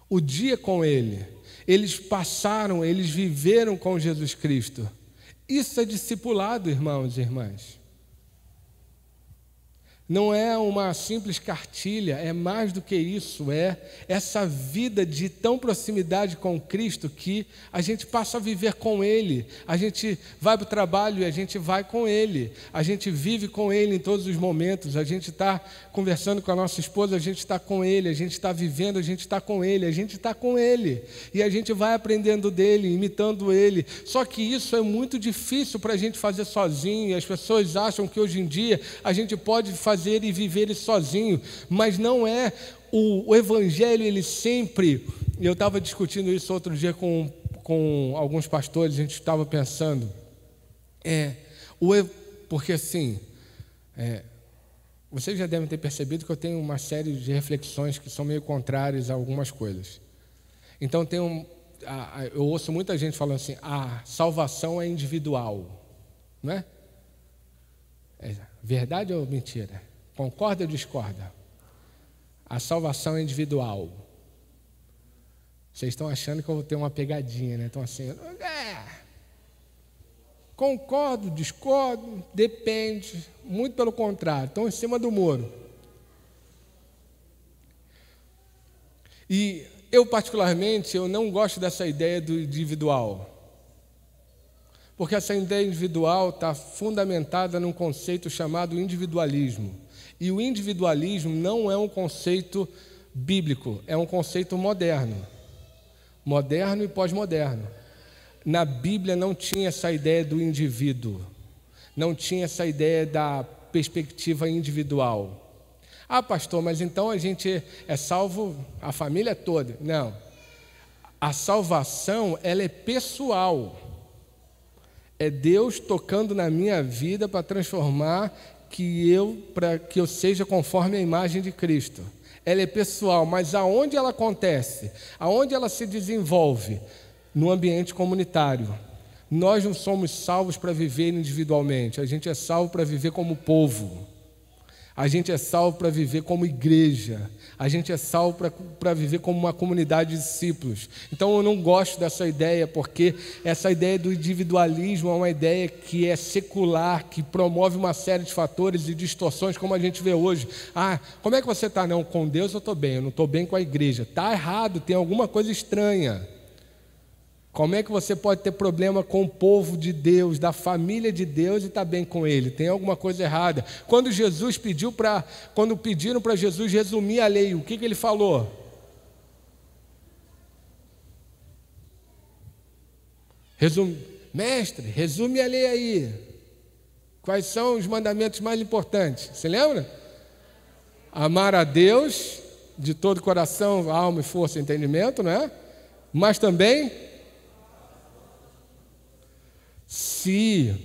O dia com Ele. Eles passaram, eles viveram com Jesus Cristo. Isso é discipulado, irmãos e irmãs. Não é uma simples cartilha, é mais do que isso, é essa vida de tão proximidade com Cristo que a gente passa a viver com Ele, a gente vai para o trabalho e a gente vai com Ele, a gente vive com Ele em todos os momentos, a gente está conversando com a nossa esposa, a gente está com Ele, a gente está vivendo, a gente está com Ele, a gente está com Ele, e a gente vai aprendendo dEle, imitando Ele, só que isso é muito difícil para a gente fazer sozinho, e as pessoas acham que hoje em dia a gente pode fazer e viver isso sozinho, mas não é. O Evangelho, ele sempre, eu estava discutindo isso outro dia com alguns pastores, a gente estava pensando, porque assim, vocês já devem ter percebido que eu tenho uma série de reflexões que são meio contrárias a algumas coisas. Então eu ouço muita gente falando assim: a salvação é individual, não é? Verdade ou mentira? Concorda ou discorda? A salvação é individual. Vocês estão achando que eu vou ter uma pegadinha, né? Estão assim, concordo, discordo, depende. Muito pelo contrário, estão em cima do muro. E eu, particularmente, eu não gosto dessa ideia do individual. Porque essa ideia individual está fundamentada num conceito chamado individualismo. E o individualismo não é um conceito bíblico, é um conceito moderno. Moderno e pós-moderno. Na Bíblia não tinha essa ideia do indivíduo. Não tinha essa ideia da perspectiva individual. Ah, pastor, mas então a gente é salvo a família toda. Não. A salvação, ela é pessoal. É Deus tocando na minha vida para transformar para que eu seja conforme a imagem de Cristo. Ela é pessoal, mas aonde ela acontece? Aonde ela se desenvolve? No ambiente comunitário. Nós não somos salvos para viver individualmente, a gente é salvo para viver como povo. A gente é salvo para viver como igreja. A gente é salvo para viver como uma comunidade de discípulos. Então eu não gosto dessa ideia, porque essa ideia do individualismo é uma ideia que é secular, que promove uma série de fatores e distorções, como a gente vê hoje. Ah, como é que você está? Não, com Deus eu estou bem, eu não estou bem com a igreja. Está errado, tem alguma coisa estranha. Como é que você pode ter problema com o povo de Deus, da família de Deus, e estar bem com ele? Tem alguma coisa errada. Quando pediram para Jesus resumir a lei, o que ele falou? Mestre, resume a lei aí. Quais são os mandamentos mais importantes? Você lembra? Amar a Deus de todo o coração, alma e força e entendimento, não é? Mas também... Se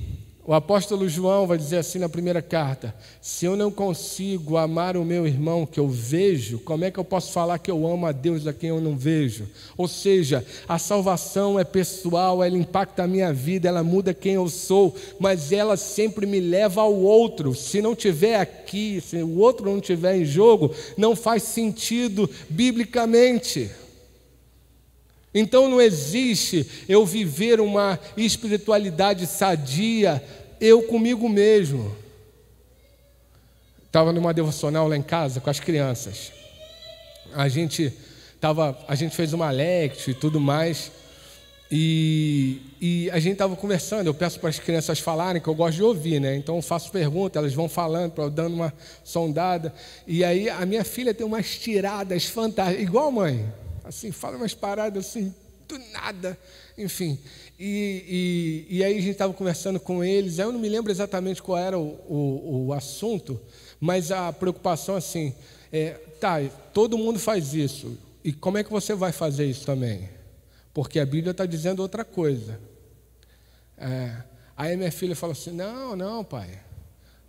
o apóstolo João vai dizer assim na primeira carta: se eu não consigo amar o meu irmão que eu vejo, como é que eu posso falar que eu amo a Deus a quem eu não vejo? Ou seja, a salvação é pessoal, ela impacta a minha vida, ela muda quem eu sou, mas ela sempre me leva ao outro. Se não tiver aqui, se o outro não tiver em jogo, não faz sentido biblicamente. Então não existe eu viver uma espiritualidade sadia, eu comigo mesmo. Estava numa devocional lá em casa com as crianças. A gente fez uma lectio e tudo mais. E a gente estava conversando. Eu peço para as crianças falarem, que eu gosto de ouvir, né? Então eu faço perguntas, elas vão falando, dando uma sondada. E aí a minha filha tem umas tiradas fantásticas, igual a mãe. Assim, fala umas paradas assim, do nada, enfim. E aí a gente estava conversando com eles, eu não me lembro exatamente qual era o assunto, mas a preocupação assim, todo mundo faz isso, e como é que você vai fazer isso também? Porque a Bíblia está dizendo outra coisa. Aí minha filha falou assim, não, pai,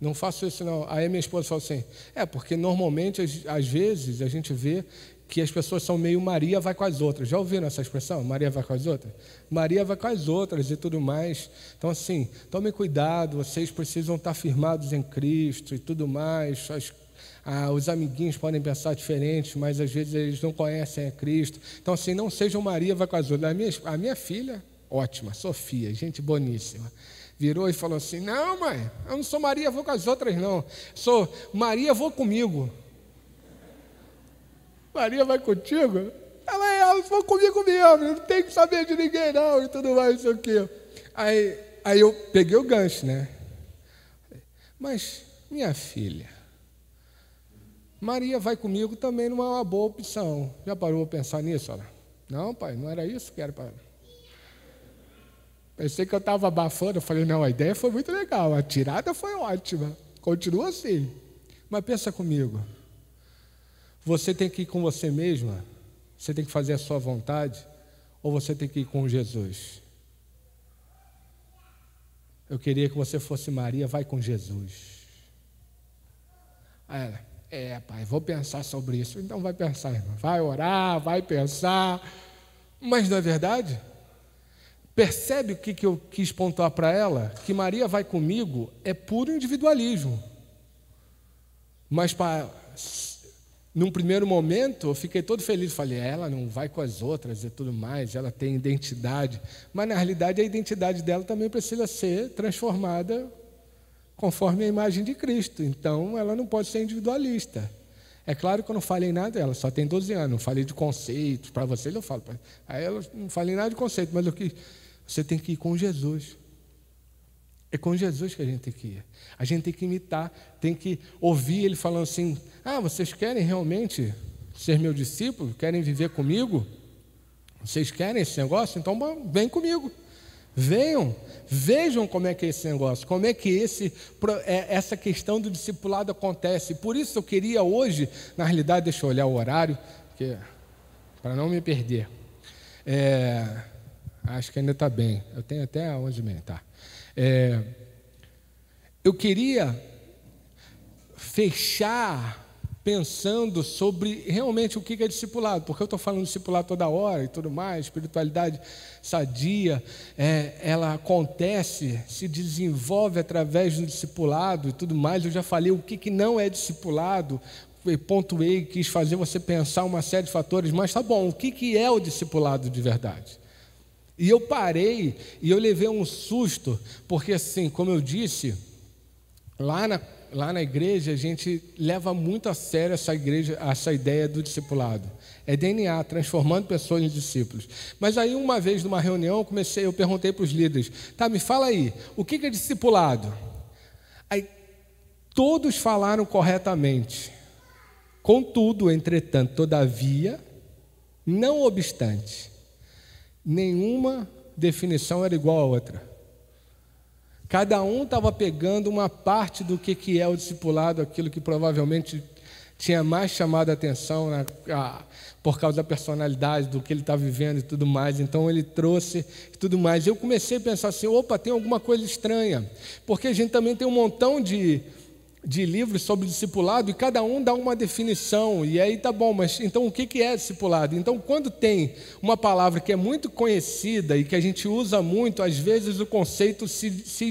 não faço isso não. Aí minha esposa falou assim, porque normalmente, às vezes, a gente vê que as pessoas são meio Maria vai com as outras. Já ouviram essa expressão? Maria vai com as outras? Maria vai com as outras e tudo mais. Então, assim, tomem cuidado, vocês precisam estar firmados em Cristo e tudo mais. Os amiguinhos podem pensar diferente, mas às vezes eles não conhecem a Cristo. Então, assim, não sejam Maria vai com as outras. A minha filha, ótima, Sofia, gente boníssima, virou e falou assim, não, mãe, eu não sou Maria, vou com as outras, não. Sou Maria, vou comigo. Maria vai contigo? Ela vou comigo mesmo, não tem que saber de ninguém não, e tudo mais, isso aqui. Aí eu peguei o gancho, né? Mas, minha filha, Maria vai comigo também não é uma boa opção. Já parou para pensar nisso? Ela? Não, pai, não era isso que era para... Pensei que eu estava abafando, eu falei, não, a ideia foi muito legal, a tirada foi ótima, continua assim. Mas pensa comigo, você tem que ir com você mesma, você tem que fazer a sua vontade, ou você tem que ir com Jesus? Eu queria que você fosse Maria, vai com Jesus. Aí ela, pai, vou pensar sobre isso. Então vai pensar, irmã, vai orar, vai pensar, mas não é verdade? Percebe o que eu quis pontuar para ela? Que Maria vai comigo é puro individualismo. Mas num primeiro momento eu fiquei todo feliz. Falei, ela não vai com as outras e tudo mais, ela tem identidade. Mas na realidade a identidade dela também precisa ser transformada conforme a imagem de Cristo. Então ela não pode ser individualista. É claro que eu não falei nada, ela só tem 12 anos, não falei de conceitos, para vocês eu falo. Aí eu não falei nada de conceito, mas você tem que ir com Jesus. É com Jesus que a gente tem que ir. A gente tem que imitar, tem que ouvir ele falando assim, vocês querem realmente ser meu discípulo? Querem viver comigo? Vocês querem esse negócio? Então vem comigo. Venham, vejam como é que é esse negócio, como é que essa questão do discipulado acontece. Por isso eu queria hoje, na realidade, deixa eu olhar o horário, para não me perder. Acho que ainda está bem, eu tenho até 11h30. Tá. Eu queria fechar pensando sobre realmente o que é discipulado, porque eu estou falando de discipulado toda hora e tudo mais, espiritualidade sadia, ela acontece, se desenvolve através do discipulado e tudo mais. Eu já falei o que não é discipulado, pontuei, quis fazer você pensar uma série de fatores, mas tá bom, o que é o discipulado de verdade? E eu parei e eu levei um susto, porque assim, como eu disse, lá na igreja a gente leva muito a sério essa ideia do discipulado. É DNA, transformando pessoas em discípulos. Mas aí uma vez numa reunião eu perguntei para os líderes, me fala aí, o que é discipulado? Aí todos falaram corretamente. Contudo, entretanto, todavia, não obstante, nenhuma definição era igual à outra. Cada um estava pegando uma parte do que é o discipulado, aquilo que provavelmente tinha mais chamado a atenção por causa da personalidade, do que ele está vivendo e tudo mais. Então ele trouxe tudo mais. Eu comecei a pensar assim, tem alguma coisa estranha, porque a gente também tem um montão de livros sobre discipulado e cada um dá uma definição, e aí tá bom, mas então o que é discipulado? Então quando tem uma palavra que é muito conhecida e que a gente usa muito, às vezes o conceito se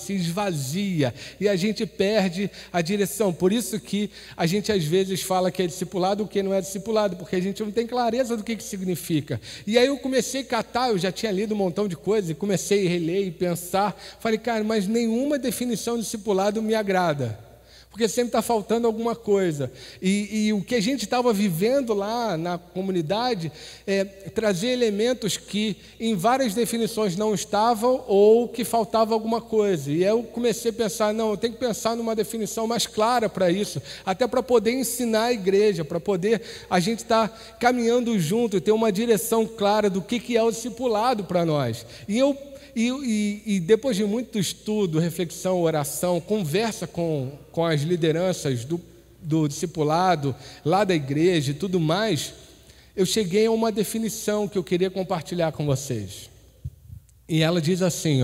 esvazia e a gente perde a direção. Por isso que a gente às vezes fala que é discipulado o que não é discipulado, porque a gente não tem clareza do que significa. E aí eu comecei a catar, eu já tinha lido um montão de coisas e comecei a reler e pensar, falei, cara, mas nenhuma definição de discipulado me agrada, porque sempre está faltando alguma coisa. E o que a gente estava vivendo lá na comunidade é trazer elementos que em várias definições não estavam ou que faltava alguma coisa. E eu comecei a pensar, eu tenho que pensar numa definição mais clara para isso, até para poder ensinar a igreja, para poder a gente estar caminhando junto e ter uma direção clara do que é o discipulado para nós. E depois de muito estudo, reflexão, oração, conversa com as lideranças do discipulado, lá da igreja e tudo mais, eu cheguei a uma definição que eu queria compartilhar com vocês. E ela diz assim,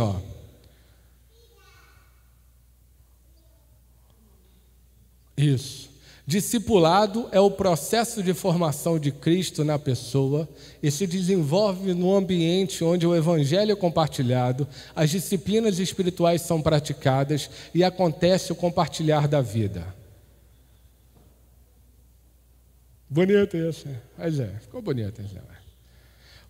Isso. Discipulado é o processo de formação de Cristo na pessoa e se desenvolve no ambiente onde o evangelho é compartilhado, as disciplinas espirituais são praticadas e acontece o compartilhar da vida. Bonito isso, né? Mas ficou bonito isso, né?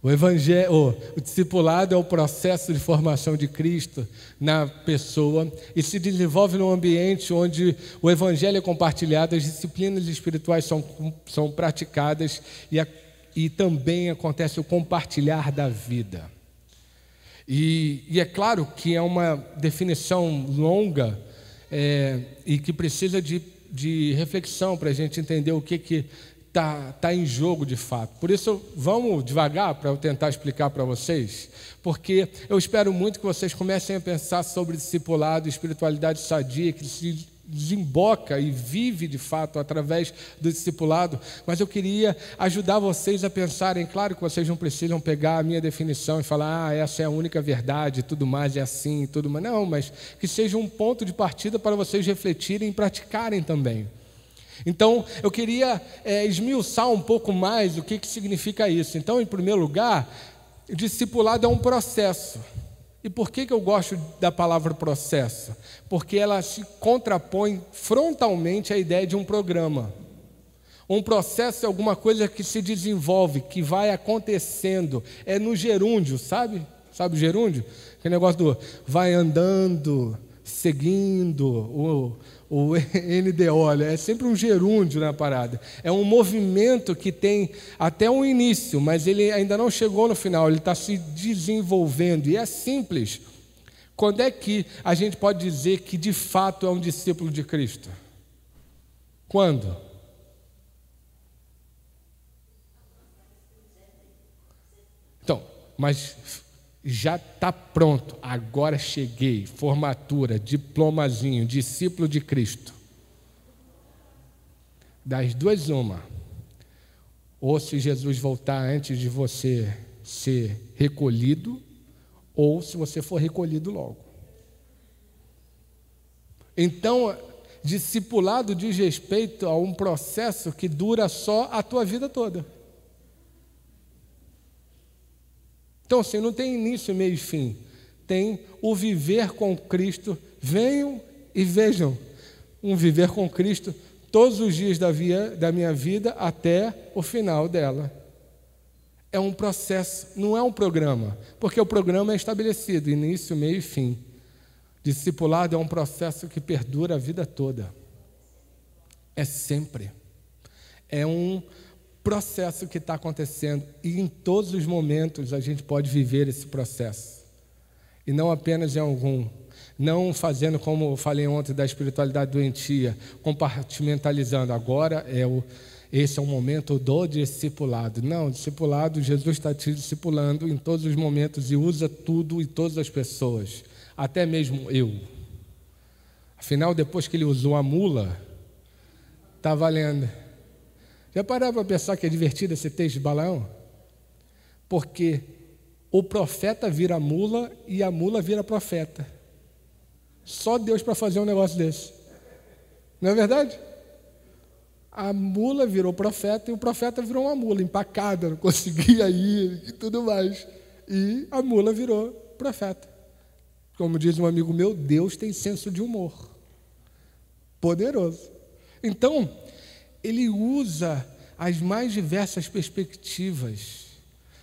O discipulado é o processo de formação de Cristo na pessoa e se desenvolve num ambiente onde o evangelho é compartilhado, as disciplinas espirituais são praticadas e também acontece o compartilhar da vida. E é claro que é uma definição longa e que precisa de reflexão para a gente entender o que está em jogo de fato. Por isso, vamos devagar para eu tentar explicar para vocês, porque eu espero muito que vocês comecem a pensar sobre discipulado, espiritualidade sadia, que se desemboca e vive de fato através do discipulado, mas eu queria ajudar vocês a pensarem. Claro que vocês não precisam pegar a minha definição e falar, essa é a única verdade, tudo mais é assim, tudo mais. Não, mas que seja um ponto de partida para vocês refletirem e praticarem também. Então, eu queria esmiuçar um pouco mais o que significa isso. Então, em primeiro lugar, discipulado é um processo. E por que eu gosto da palavra processo? Porque ela se contrapõe frontalmente à ideia de um programa. Um processo é alguma coisa que se desenvolve, que vai acontecendo. É no gerúndio, sabe? Sabe o gerúndio? Aquele negócio do vai andando, seguindo, o NDO, é sempre um gerúndio na parada. É um movimento que tem até um início, mas ele ainda não chegou no final, ele está se desenvolvendo. E é simples. Quando é que a gente pode dizer que de fato é um discípulo de Cristo? Quando? Então, mas já está pronto, agora cheguei, formatura, diplomazinho, discípulo de Cristo. Das duas, uma. Ou se Jesus voltar antes de você ser recolhido, ou se você for recolhido logo. Então, discipulado diz respeito a um processo que dura só a tua vida toda. Então, assim, não tem início, meio e fim. Tem o viver com Cristo. Venham e vejam. Um viver com Cristo todos os dias da minha vida até o final dela. É um processo, não é um programa. Porque o programa é estabelecido, início, meio e fim. Discipulado é um processo que perdura a vida toda. É sempre. É um processo que está acontecendo e em todos os momentos a gente pode viver esse processo e não apenas em algum, não fazendo como eu falei ontem da espiritualidade doentia, compartimentalizando, agora esse é o momento do discipulado. Não, discipulado, Jesus está te discipulando em todos os momentos e usa tudo e todas as pessoas, até mesmo eu. Afinal, depois que ele usou a mula, está valendo. Já pararam para pensar que é divertido esse texto de Balaão? Porque o profeta vira mula e a mula vira profeta. Só Deus para fazer um negócio desse. Não é verdade? A mula virou profeta e o profeta virou uma mula empacada, não conseguia ir e tudo mais. E a mula virou profeta. Como diz um amigo meu, Deus tem senso de humor. Poderoso. Então, ele usa as mais diversas perspectivas.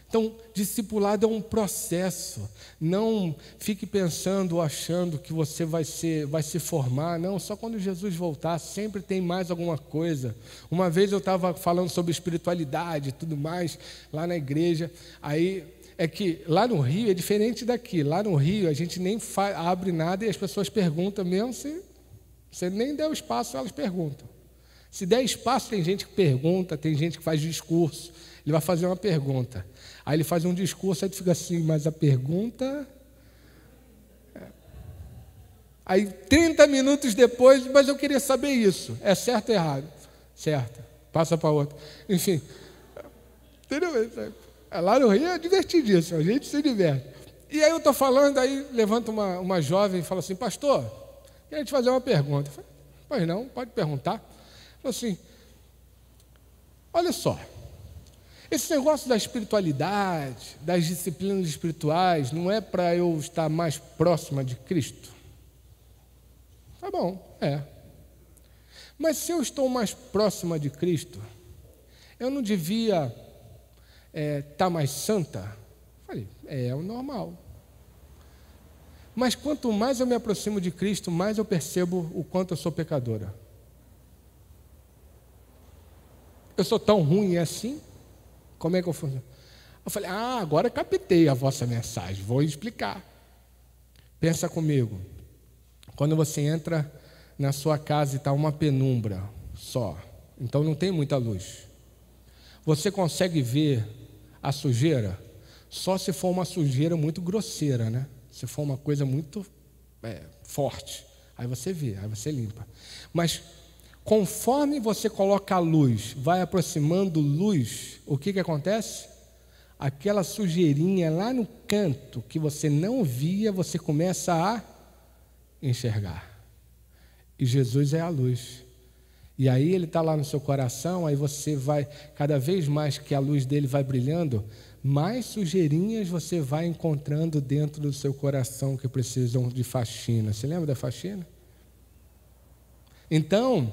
Então, discipulado é um processo. Não fique pensando ou achando que você vai se formar. Não, só quando Jesus voltar, sempre tem mais alguma coisa. Uma vez eu estava falando sobre espiritualidade e tudo mais, lá na igreja. Aí, é que lá no Rio é diferente daqui. Lá no Rio a gente nem abre nada e as pessoas perguntam mesmo. Se você nem der o espaço, elas perguntam. Se der espaço, tem gente que pergunta, tem gente que faz discurso. Ele vai fazer uma pergunta. Aí ele faz um discurso, aí tu fica assim, mas a pergunta... Aí 30 minutos depois, mas eu queria saber isso. É certo ou errado? Certo. Passa para outro. Enfim. Entendeu? Lá no Rio é divertidíssimo, a gente se diverte. E aí eu estou falando, aí levanta uma jovem e fala assim, pastor, queria te fazer uma pergunta. Eu falei, Pois não, pode perguntar. Falou assim, olha só, esse negócio da espiritualidade, das disciplinas espirituais, não é para eu estar mais próxima de Cristo? Tá bom, é. Mas se eu estou mais próxima de Cristo, eu não devia estar mais santa? Falei, é o normal. Mas quanto mais eu me aproximo de Cristo, mais eu percebo o quanto eu sou pecadora. Eu sou tão ruim assim? Como é que eu funciono? Eu falei, agora captei a vossa mensagem, vou explicar. Pensa comigo, quando você entra na sua casa e está uma penumbra só, então não tem muita luz. Você consegue ver a sujeira? Só se for uma sujeira muito grosseira, né? Se for uma coisa muito forte, aí você vê, aí você limpa. Mas conforme você coloca a luz, vai aproximando luz, o que acontece? Aquela sujeirinha lá no canto que você não via, você começa a enxergar. E Jesus é a luz. E aí ele está lá no seu coração, aí você vai, cada vez mais que a luz dele vai brilhando, mais sujeirinhas você vai encontrando dentro do seu coração que precisam de faxina. Você lembra da faxina? Então,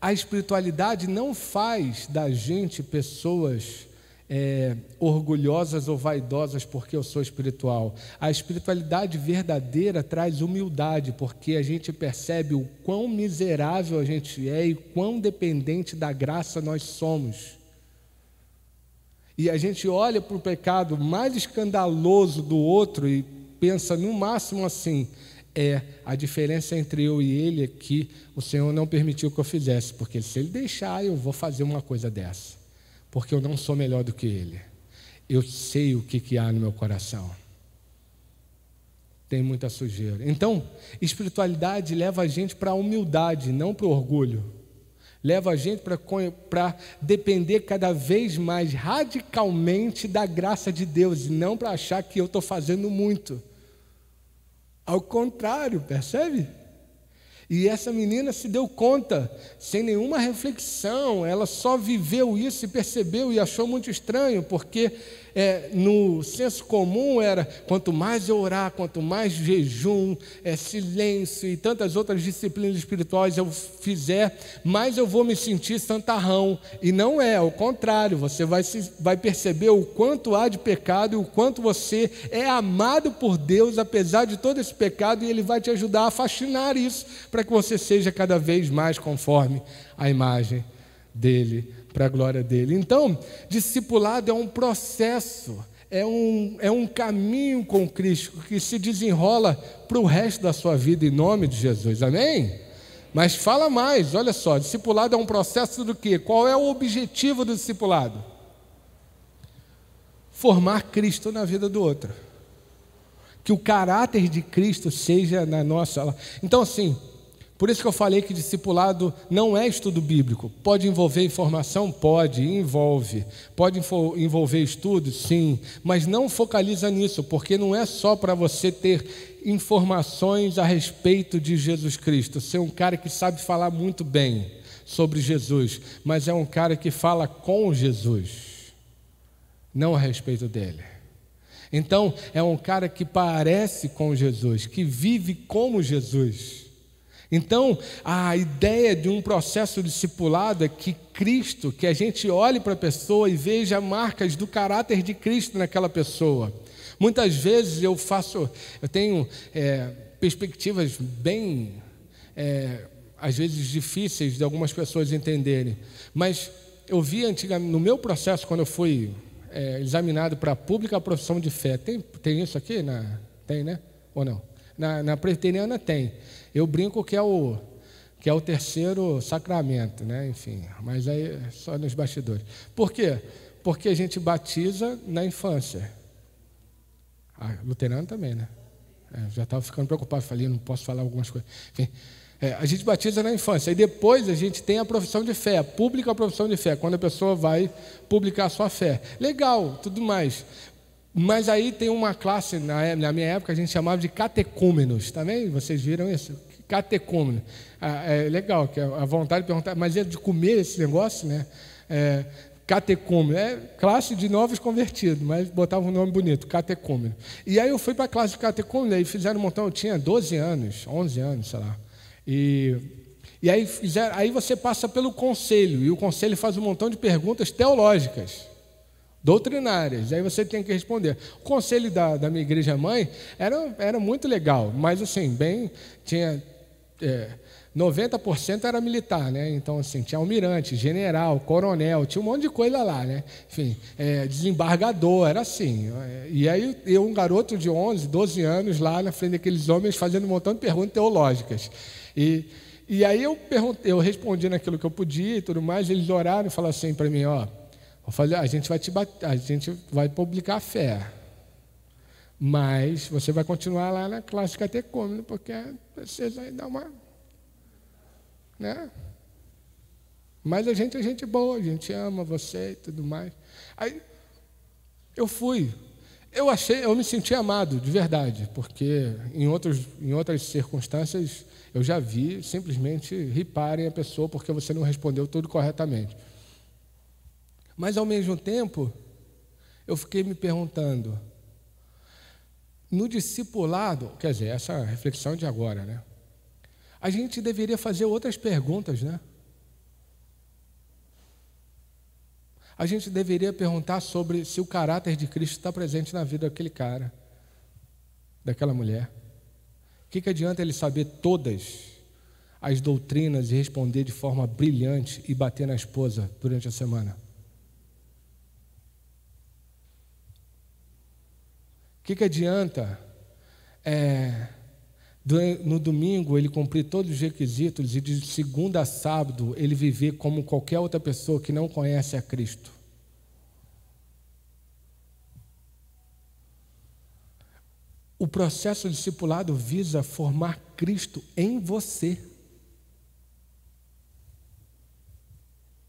a espiritualidade não faz da gente pessoas orgulhosas ou vaidosas porque eu sou espiritual. A espiritualidade verdadeira traz humildade, porque a gente percebe o quão miserável a gente é e quão dependente da graça nós somos. E a gente olha para o pecado mais escandaloso do outro e pensa no máximo assim, a diferença entre eu e ele é que o Senhor não permitiu que eu fizesse, porque se ele deixar, eu vou fazer uma coisa dessa. Porque eu não sou melhor do que ele. Eu sei o que há no meu coração. Tem muita sujeira. Então, espiritualidade leva a gente para a humildade, não para o orgulho. Leva a gente para depender cada vez mais radicalmente da graça de Deus, e não para achar que eu estou fazendo muito. Ao contrário, percebe? E essa menina se deu conta, sem nenhuma reflexão, ela só viveu isso e percebeu e achou muito estranho, porque no senso comum era, quanto mais eu orar, quanto mais jejum, silêncio e tantas outras disciplinas espirituais eu fizer, mais eu vou me sentir santarrão. E não é, ao contrário, você vai perceber o quanto há de pecado e o quanto você é amado por Deus, apesar de todo esse pecado, e Ele vai te ajudar a faxinar isso, para que você seja cada vez mais conforme a imagem dEle, para a glória dEle. Então, discipulado é um processo, é um caminho com Cristo que se desenrola para o resto da sua vida, em nome de Jesus, amém? Mas fala mais, olha só, discipulado é um processo do quê? Qual é o objetivo do discipulado? Formar Cristo na vida do outro, que o caráter de Cristo seja na nossa. Então assim, por isso que eu falei que discipulado não é estudo bíblico. Pode envolver informação? Pode, envolve. Pode envolver estudo? Sim. Mas não focaliza nisso, porque não é só para você ter informações a respeito de Jesus Cristo. Ser um cara que sabe falar muito bem sobre Jesus, mas é um cara que fala com Jesus, não a respeito dele. Então, é um cara que parece com Jesus, que vive como Jesus. Então, a ideia de um processo discipulado é que Cristo, que a gente olhe para a pessoa e veja marcas do caráter de Cristo naquela pessoa. Muitas vezes eu tenho perspectivas bem, às vezes difíceis de algumas pessoas entenderem, mas eu vi antigamente, no meu processo, quando eu fui examinado para a pública profissão de fé, tem isso aqui? Tem, né? Ou não? Na presbiteriana tem. Eu brinco que é o terceiro sacramento, né? Enfim, mas aí só nos bastidores. Por quê? Porque a gente batiza na infância. Luterano também, né? Já estava ficando preocupado, falei, não posso falar algumas coisas. Enfim, a gente batiza na infância, e depois a gente tem a profissão de fé, pública profissão de fé, quando a pessoa vai publicar a sua fé. Legal, tudo mais. Mas aí tem uma classe, na minha época a gente chamava de catecúmenos, tá vendo? Vocês viram isso? catecúmeno. É legal, que a vontade de perguntar, mas é de comer esse negócio, né? Catecúmeno, é classe de novos convertidos, mas botava um nome bonito, catecúmeno. E aí eu fui para a classe de catecúmeno, aí fizeram um montão, eu tinha 12 anos, 11 anos, sei lá. E aí você passa pelo conselho, e o conselho faz um montão de perguntas teológicas, doutrinárias, aí você tem que responder. O conselho da minha igreja mãe era muito legal, mas assim, tinha 90% era militar, né? Então assim, tinha almirante, general, coronel, tinha um monte de coisa lá, né? Enfim, desembargador, era assim. E aí eu, um garoto de 11, 12 anos lá na frente daqueles homens fazendo um montão de perguntas teológicas. E aí eu respondi naquilo que eu podia e tudo mais, eles oraram e falaram assim para mim, a gente vai publicar a fé, mas você vai continuar lá na classe catecúmeno, porque precisa aí dar uma, né? Mas a gente é gente boa, a gente ama você e tudo mais. Aí eu fui. Eu me senti amado, de verdade, porque em outras circunstâncias eu já vi simplesmente riparem a pessoa porque você não respondeu tudo corretamente. Mas, ao mesmo tempo, eu fiquei me perguntando, no discipulado, quer dizer, essa reflexão de agora, né? A gente deveria fazer outras perguntas, né? A gente deveria perguntar sobre se o caráter de Cristo está presente na vida daquele cara, daquela mulher. O que adianta ele saber todas as doutrinas e responder de forma brilhante e bater na esposa durante a semana? O que adianta no domingo ele cumprir todos os requisitos e de segunda a sábado ele viver como qualquer outra pessoa que não conhece a Cristo? O processo discipulado visa formar Cristo em você.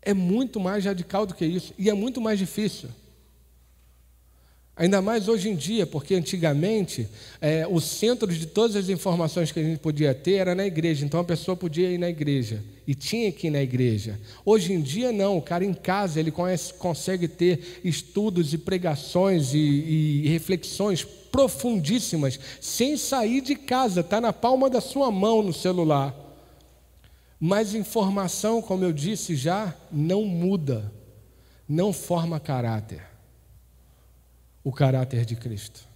É muito mais radical do que isso e é muito mais difícil. Ainda mais hoje em dia, porque antigamente o centro de todas as informações que a gente podia ter era na igreja. Então a pessoa podia ir na igreja e tinha que ir na igreja. Hoje em dia não, o cara em casa ele consegue ter estudos e pregações e reflexões profundíssimas sem sair de casa, está na palma da sua mão no celular. Mas informação, como eu disse já, não muda, não forma caráter. O caráter de Cristo,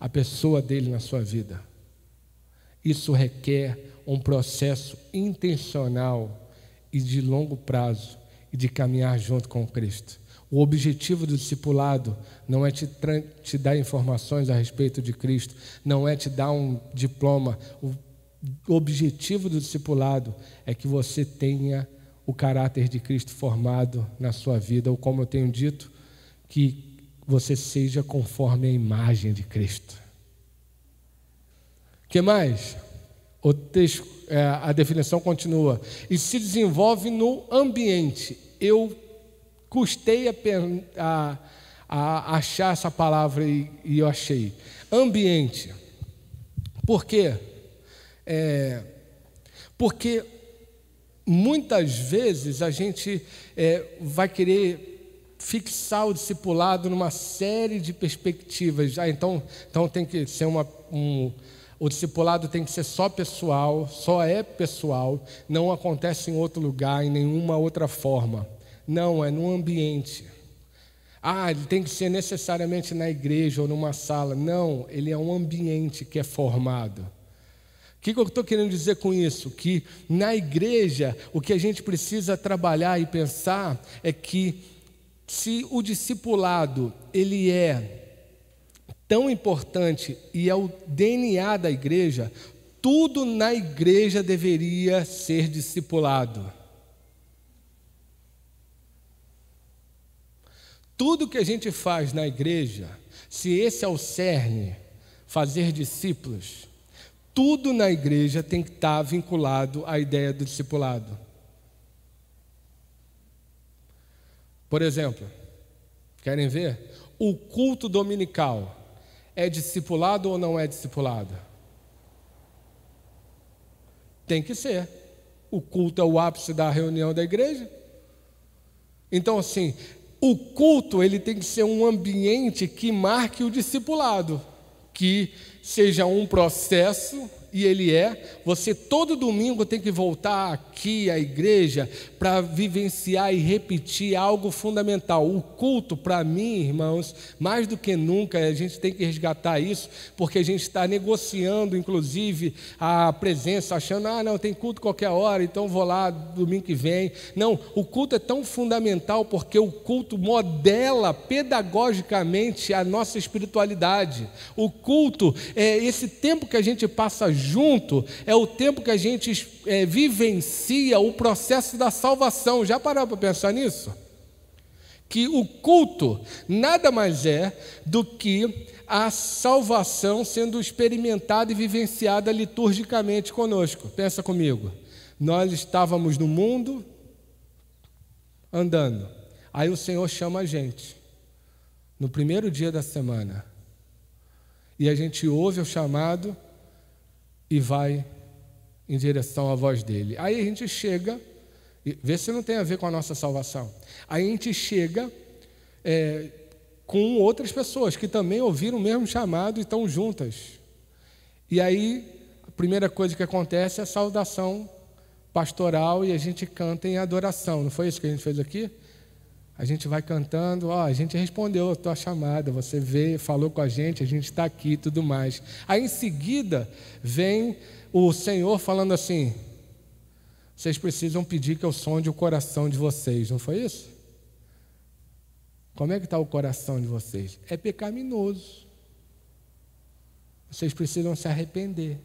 a pessoa dele na sua vida. Isso requer um processo intencional e de longo prazo e de caminhar junto com Cristo. O objetivo do discipulado não é te dar informações a respeito de Cristo, não é te dar um diploma. O objetivo do discipulado é que você tenha o caráter de Cristo formado na sua vida, ou como eu tenho dito, que você seja conforme a imagem de Cristo. O que mais? O texto, a definição continua. E se desenvolve no ambiente. Eu custei a achar essa palavra e eu achei. Ambiente. Por quê? Porque muitas vezes a gente vai querer fixar o discipulado numa série de perspectivas. Então tem que ser o discipulado tem que ser só pessoal, só é pessoal, não acontece em outro lugar, em nenhuma outra forma. Não, é no ambiente. Ele tem que ser necessariamente na igreja ou numa sala. Não, ele é um ambiente que é formado. O que eu estou querendo dizer com isso? Que na igreja, o que a gente precisa trabalhar e pensar é que se o discipulado ele é tão importante e é o DNA da igreja, tudo na igreja deveria ser discipulado. Tudo que a gente faz na igreja, se esse é o cerne, fazer discípulos, tudo na igreja tem que estar vinculado à ideia do discipulado. Por exemplo, querem ver? O culto dominical é discipulado ou não é discipulado? Tem que ser. O culto é o ápice da reunião da igreja. Então, assim, o culto ele tem que ser um ambiente que marque o discipulado, que seja um processo, e ele você todo domingo tem que voltar aqui à igreja para vivenciar e repetir algo fundamental. O culto, para mim, irmãos, mais do que nunca, a gente tem que resgatar isso, porque a gente está negociando, inclusive, a presença, achando, não, tem culto qualquer hora, então vou lá domingo que vem. Não, o culto é tão fundamental, porque o culto modela pedagogicamente a nossa espiritualidade. O culto é esse tempo que a gente passa junto, é o tempo que a gente vivencia o processo da salvação. Já parou para pensar nisso? Que o culto nada mais é do que a salvação sendo experimentada e vivenciada liturgicamente conosco. Pensa comigo. Nós estávamos no mundo andando. Aí o Senhor chama a gente no primeiro dia da semana. E a gente ouve o chamado e vai em direção à voz dele. Aí a gente chega, vê se não tem a ver com a nossa salvação. Aí a gente chega com outras pessoas que também ouviram o mesmo chamado e estão juntas. E aí a primeira coisa que acontece é a saudação pastoral e a gente canta em adoração. Não foi isso que a gente fez aqui? A gente vai cantando, a gente respondeu a tua chamada, você veio, falou com a gente está aqui e tudo mais. Aí em seguida vem o Senhor falando assim, vocês precisam pedir que eu sonde o coração de vocês, não foi isso? Como é que está o coração de vocês? É pecaminoso. Vocês precisam se arrepender.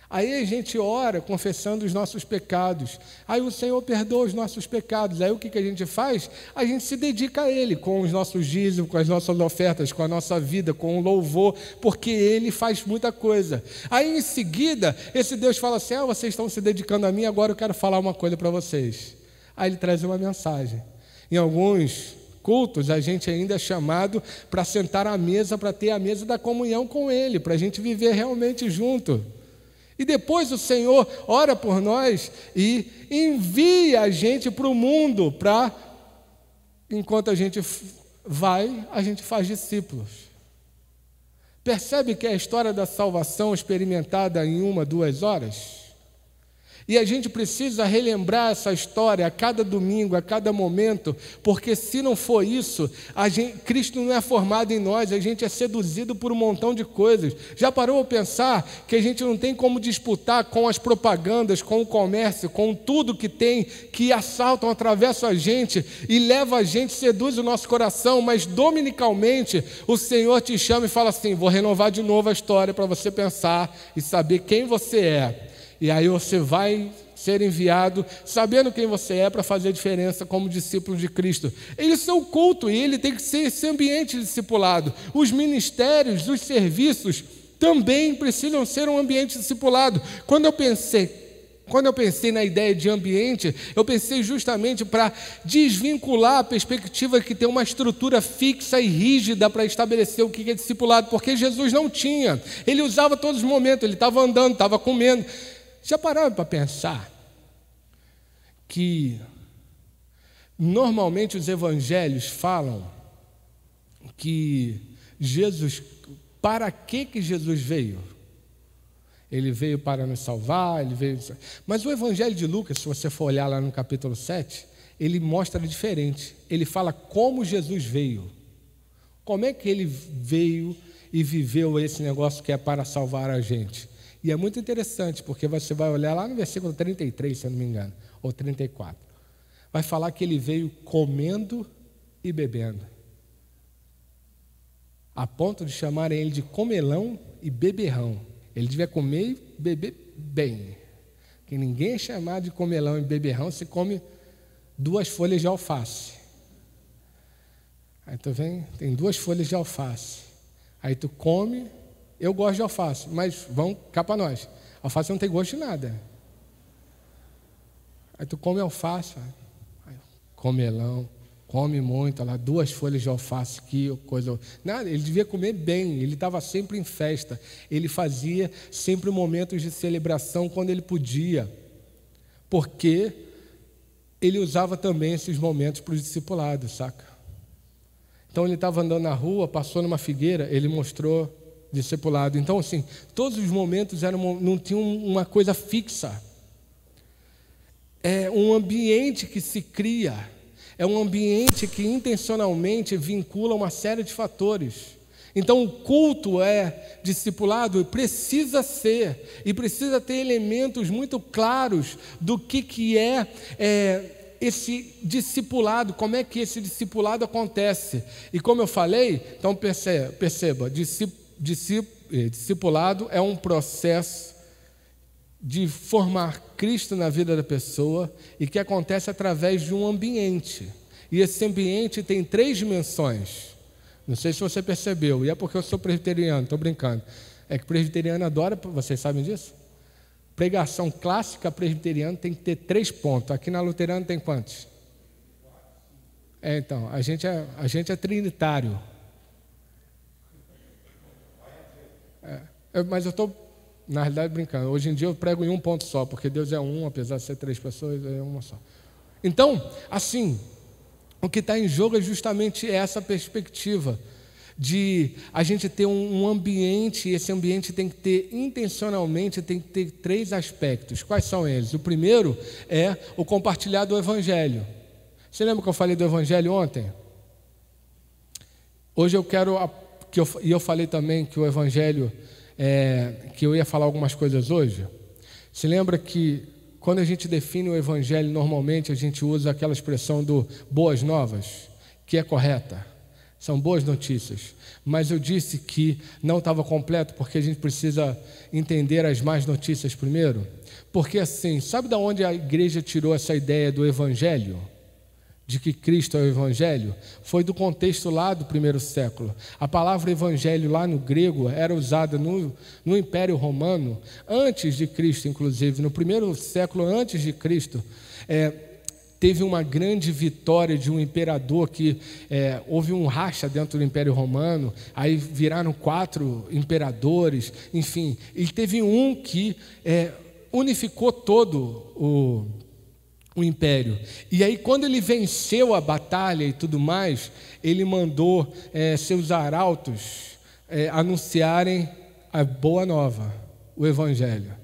Aí a gente ora confessando os nossos pecados. Aí o Senhor perdoa os nossos pecados. Aí o que a gente faz? A gente se dedica a Ele, com os nossos dízimos, com as nossas ofertas, com a nossa vida, com o louvor, porque Ele faz muita coisa. Aí em seguida, esse Deus fala assim, vocês estão se dedicando a mim, agora eu quero falar uma coisa para vocês. Aí Ele traz uma mensagem. Em alguns cultos, a gente ainda é chamado para sentar à mesa, para ter a mesa da comunhão com Ele, para a gente viver realmente junto. E depois o Senhor ora por nós e envia a gente para o mundo, enquanto a gente vai, a gente faz discípulos. Percebe que é a história da salvação experimentada em 1, 2 horas? E a gente precisa relembrar essa história a cada domingo, a cada momento, porque se não for isso, Cristo não é formado em nós, a gente é seduzido por um montão de coisas. Já parou a pensar que a gente não tem como disputar com as propagandas, com o comércio, com tudo que tem, que assaltam, atravessam a gente e leva a gente, seduz o nosso coração, mas dominicalmente o Senhor te chama e fala assim, vou renovar de novo a história para você pensar e saber quem você é. E aí você vai ser enviado sabendo quem você é para fazer diferença como discípulo de Cristo. Isso é o culto e ele tem que ser esse ambiente discipulado. Os ministérios, os serviços também precisam ser um ambiente discipulado. Quando eu pensei na ideia de ambiente, eu pensei justamente para desvincular a perspectiva que tem uma estrutura fixa e rígida para estabelecer o que é discipulado, porque Jesus não tinha. Ele usava todos os momentos, ele estava andando, estava comendo. Já pararam para pensar que normalmente os evangelhos falam que Jesus, para que Jesus veio? Ele veio para nos salvar, mas o evangelho de Lucas, se você for olhar lá no capítulo 7, ele mostra diferente. Ele fala como Jesus veio. Como é que ele veio e viveu esse negócio que é para salvar a gente? E é muito interessante, porque você vai olhar lá no versículo 33, se eu não me engano, ou 34. Vai falar que ele veio comendo e bebendo. A ponto de chamarem ele de comelão e beberrão. Ele devia comer e beber bem. Que ninguém é chamado de comelão e beberrão se come 2 folhas de alface. Aí tu vem, tem 2 folhas de alface. Aí tu come... Eu gosto de alface, mas vão cá para nós. Alface não tem gosto de nada. Aí tu come alface, comelão, come muito, olha lá, 2 folhas de alface aqui, coisa. Nada, ele devia comer bem, ele estava sempre em festa, ele fazia sempre momentos de celebração quando ele podia, porque ele usava também esses momentos para os discipulados, saca? Então ele estava andando na rua, passou numa figueira, ele mostrou discipulado. Então, assim, todos os momentos não tinham uma coisa fixa. É um ambiente que se cria, é um ambiente que intencionalmente vincula uma série de fatores. Então, o culto discipulado precisa ser, e precisa ter elementos muito claros do que é esse discipulado, como é que esse discipulado acontece. E como eu falei, então perceba, discipulado é um processo de formar Cristo na vida da pessoa e que acontece através de um ambiente. E esse ambiente tem 3 dimensões. Não sei se você percebeu, e é porque eu sou presbiteriano, estou brincando. É que presbiteriano adora, vocês sabem disso? Pregação clássica presbiteriana tem que ter 3 pontos. Aqui na luterana tem quantos? Então, a gente é trinitário. Mas eu estou, na realidade, brincando. Hoje em dia eu prego em 1 ponto só, porque Deus é um, apesar de ser 3 pessoas, é uma só. Então, assim, o que está em jogo é justamente essa perspectiva de a gente ter um ambiente, e esse ambiente tem que ter, intencionalmente, tem que ter 3 aspectos. Quais são eles? O primeiro é o compartilhar do Evangelho. Você lembra que eu falei do Evangelho ontem? Hoje eu quero, e eu falei também que o Evangelho, que eu ia falar algumas coisas hoje. Se lembra que quando a gente define o Evangelho, normalmente a gente usa aquela expressão do boas novas, que é correta. São boas notícias, mas eu disse que não estava completo porque a gente precisa entender as más notícias primeiro. Porque assim, sabe de onde a igreja tirou essa ideia do Evangelho? De que Cristo é o Evangelho? Foi do contexto lá do 1º século. A palavra Evangelho lá no grego era usada no Império Romano, antes de Cristo, inclusive, no 1º século antes de Cristo. Teve uma grande vitória de um imperador que houve um racha dentro do Império Romano, aí viraram 4 imperadores, enfim, e teve um que unificou todo o império. E aí quando ele venceu a batalha e tudo mais, ele mandou seus arautos anunciarem a boa nova, o Evangelho.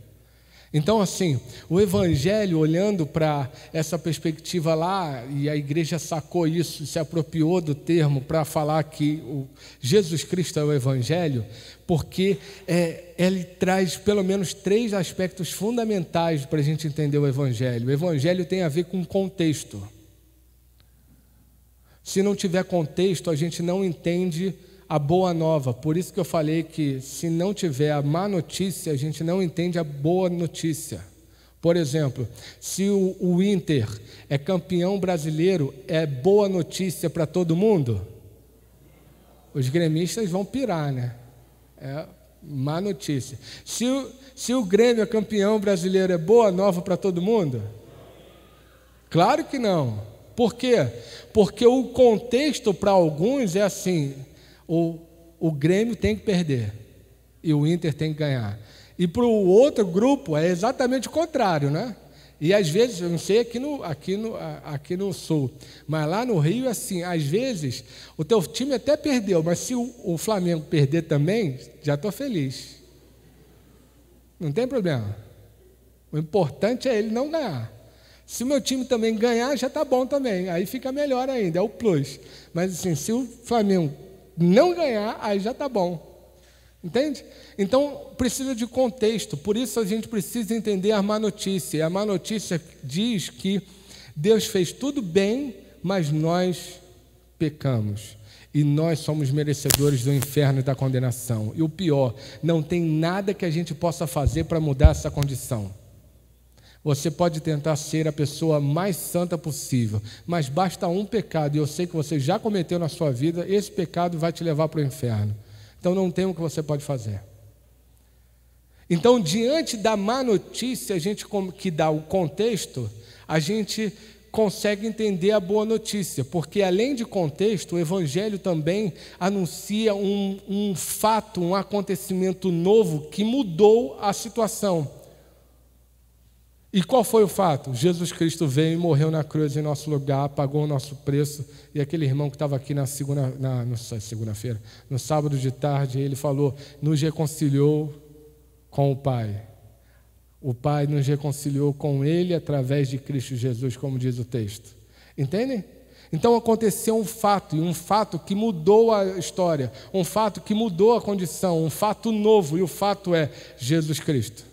Então, assim, o Evangelho, olhando para essa perspectiva lá, e a igreja sacou isso, se apropriou do termo para falar que Jesus Cristo é o Evangelho, porque ele traz pelo menos 3 aspectos fundamentais para a gente entender o Evangelho. O Evangelho tem a ver com contexto. Se não tiver contexto, a gente não entende a boa nova. Por isso que eu falei que se não tiver a má notícia, a gente não entende a boa notícia. Por exemplo, se o Inter é campeão brasileiro, é boa notícia para todo mundo? Os gremistas vão pirar, né? É má notícia. Se o Grêmio é campeão brasileiro, é boa nova para todo mundo? Claro que não. Por quê? Porque o contexto para alguns é assim: o Grêmio tem que perder e o Inter tem que ganhar. E para o outro grupo é exatamente o contrário, né? E às vezes, eu não sei aqui no Sul, mas lá no Rio, assim, às vezes o teu time até perdeu, mas se o Flamengo perder também, já estou feliz. Não tem problema. O importante é ele não ganhar. Se o meu time também ganhar, já está bom também. Aí fica melhor ainda, é o plus. Mas assim, se o Flamengo não ganhar, aí já está bom. Entende? Então, precisa de contexto. Por isso a gente precisa entender a má notícia. E a má notícia diz que Deus fez tudo bem, mas nós pecamos. E nós somos merecedores do inferno e da condenação. E o pior, não tem nada que a gente possa fazer para mudar essa condição. Você pode tentar ser a pessoa mais santa possível, mas basta um pecado, e eu sei que você já cometeu na sua vida, esse pecado vai te levar para o inferno. Então não tem o que você pode fazer. Então, diante da má notícia, a gente que dá o contexto, a gente consegue entender a boa notícia, porque além de contexto, o Evangelho também anuncia um fato, um acontecimento novo que mudou a situação. E qual foi o fato? Jesus Cristo veio e morreu na cruz em nosso lugar, pagou o nosso preço, e aquele irmão que estava aqui no sábado de tarde, ele falou, nos reconciliou com o Pai. O Pai nos reconciliou com Ele através de Cristo Jesus, como diz o texto. Entendem? Então aconteceu um fato, e um fato que mudou a história, um fato que mudou a condição, um fato novo, e o fato é Jesus Cristo.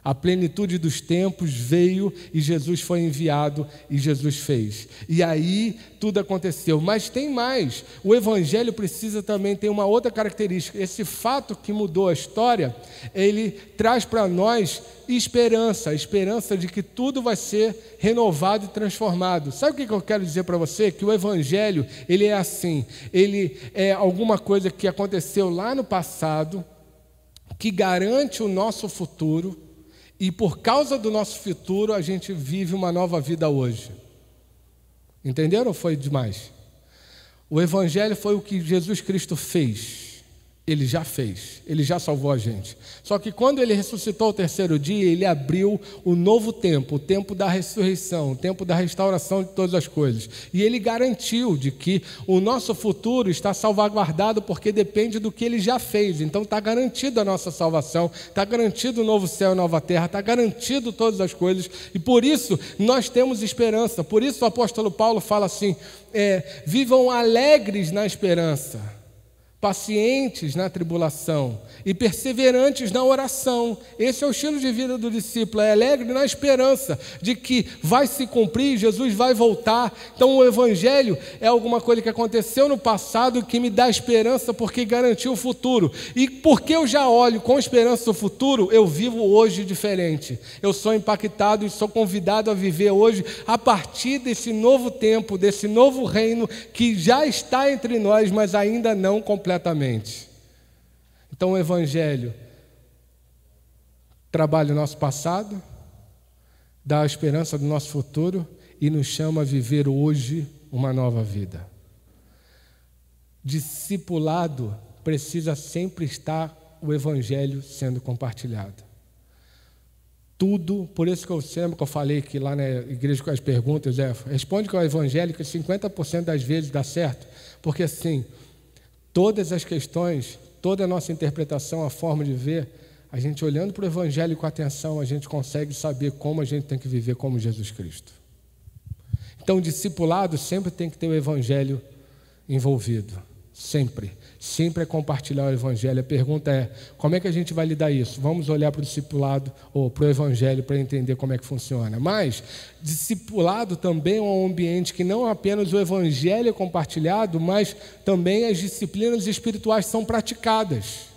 A plenitude dos tempos veio e Jesus foi enviado e Jesus fez. E aí tudo aconteceu. Mas tem mais. O Evangelho precisa também ter uma outra característica. Esse fato que mudou a história, ele traz para nós esperança. A esperança de que tudo vai ser renovado e transformado. Sabe o que eu quero dizer para você? Que o Evangelho, ele é assim. Ele é alguma coisa que aconteceu lá no passado, que garante o nosso futuro. E por causa do nosso futuro, a gente vive uma nova vida hoje. Entenderam ou foi demais? O Evangelho foi o que Jesus Cristo fez. Ele já fez, Ele já salvou a gente. Só que quando Ele ressuscitou ao terceiro dia, Ele abriu o novo tempo, o tempo da ressurreição, o tempo da restauração de todas as coisas. E Ele garantiu de que o nosso futuro está salvaguardado porque depende do que Ele já fez. Então está garantida a nossa salvação, está garantido o novo céu e nova terra, está garantido todas as coisas. E por isso nós temos esperança. Por isso o apóstolo Paulo fala assim, vivam alegres na esperança, pacientes na tribulação e perseverantes na oração. Esse é o estilo de vida do discípulo, é alegre na esperança de que vai se cumprir, Jesus vai voltar. Então o Evangelho é alguma coisa que aconteceu no passado que me dá esperança porque garantiu o futuro. E porque eu já olho com esperança o futuro, eu vivo hoje diferente. Eu sou impactado e sou convidado a viver hoje a partir desse novo tempo, desse novo reino que já está entre nós, mas ainda não completamente. Então o Evangelho trabalha o nosso passado, dá a esperança do nosso futuro e nos chama a viver hoje uma nova vida. Discipulado precisa sempre estar o Evangelho sendo compartilhado. Tudo, por isso que eu falei que lá na igreja com as perguntas, responde com o Evangelho que 50% das vezes dá certo, porque assim, todas as questões, toda a nossa interpretação, a forma de ver, a gente olhando para o Evangelho com atenção, a gente consegue saber como a gente tem que viver como Jesus Cristo. Então, o discipulado sempre tem que ter o Evangelho envolvido. Sempre. Sempre é compartilhar o Evangelho. A pergunta é, como é que a gente vai lidar isso? Vamos olhar para o discipulado ou para o Evangelho para entender como é que funciona. Mas, discipulado também é um ambiente que não apenas o Evangelho é compartilhado, mas também as disciplinas espirituais são praticadas.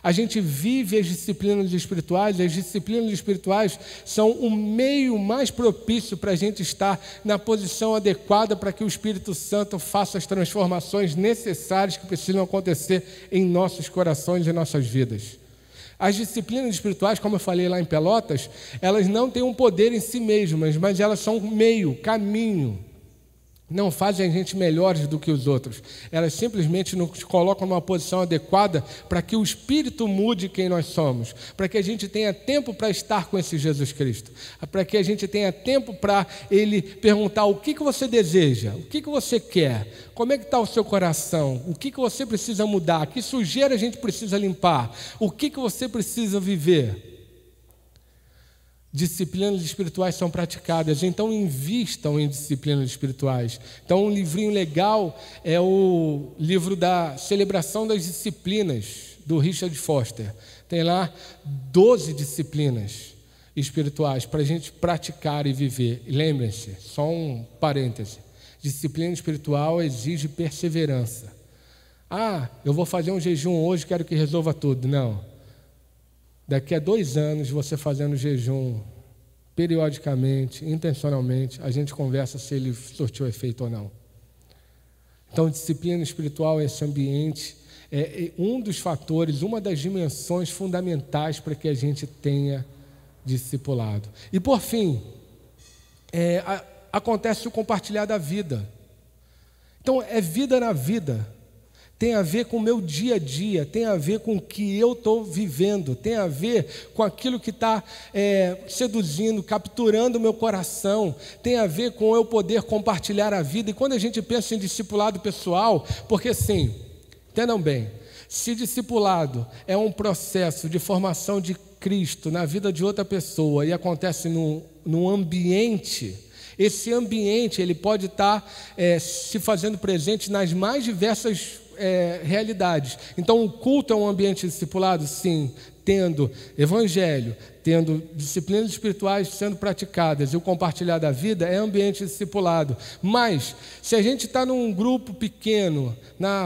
A gente vive as disciplinas espirituais, e as disciplinas espirituais são o meio mais propício para a gente estar na posição adequada para que o Espírito Santo faça as transformações necessárias que precisam acontecer em nossos corações e nossas vidas. As disciplinas espirituais, como eu falei lá em Pelotas, elas não têm um poder em si mesmas, mas elas são um meio, caminho. Não fazem a gente melhores do que os outros. Elas simplesmente nos colocam numa posição adequada para que o Espírito mude quem nós somos, para que a gente tenha tempo para estar com esse Jesus Cristo, para que a gente tenha tempo para Ele perguntar o que você deseja, o que você quer, como é que está o seu coração, o que você precisa mudar, que sujeira a gente precisa limpar, o que você precisa viver. Disciplinas espirituais são praticadas, então invistam em disciplinas espirituais. Então um livrinho legal é o livro da Celebração das Disciplinas, do Richard Foster. Tem lá 12 disciplinas espirituais para a gente praticar e viver. E lembrem-se, só um parêntese, disciplina espiritual exige perseverança. Eu vou fazer um jejum hoje, quero que resolva tudo. Não. Daqui a 2 anos, você fazendo jejum periodicamente, intencionalmente, a gente conversa se ele surtiu efeito ou não. Então, disciplina espiritual, esse ambiente, é um dos fatores, uma das dimensões fundamentais para que a gente tenha discipulado. E, por fim, acontece o compartilhar da vida. Então, é vida na vida. Tem a ver com o meu dia a dia, tem a ver com o que eu estou vivendo, tem a ver com aquilo que está seduzindo, capturando o meu coração, tem a ver com eu poder compartilhar a vida. E quando a gente pensa em discipulado pessoal, porque assim, entendam bem, se discipulado é um processo de formação de Cristo na vida de outra pessoa e acontece num ambiente, esse ambiente ele pode estar se fazendo presente nas mais diversas realidades. Então, o culto é um ambiente discipulado? Sim, tendo evangelho, tendo disciplinas espirituais sendo praticadas e o compartilhar da vida é ambiente discipulado. Mas, se a gente está num grupo pequeno,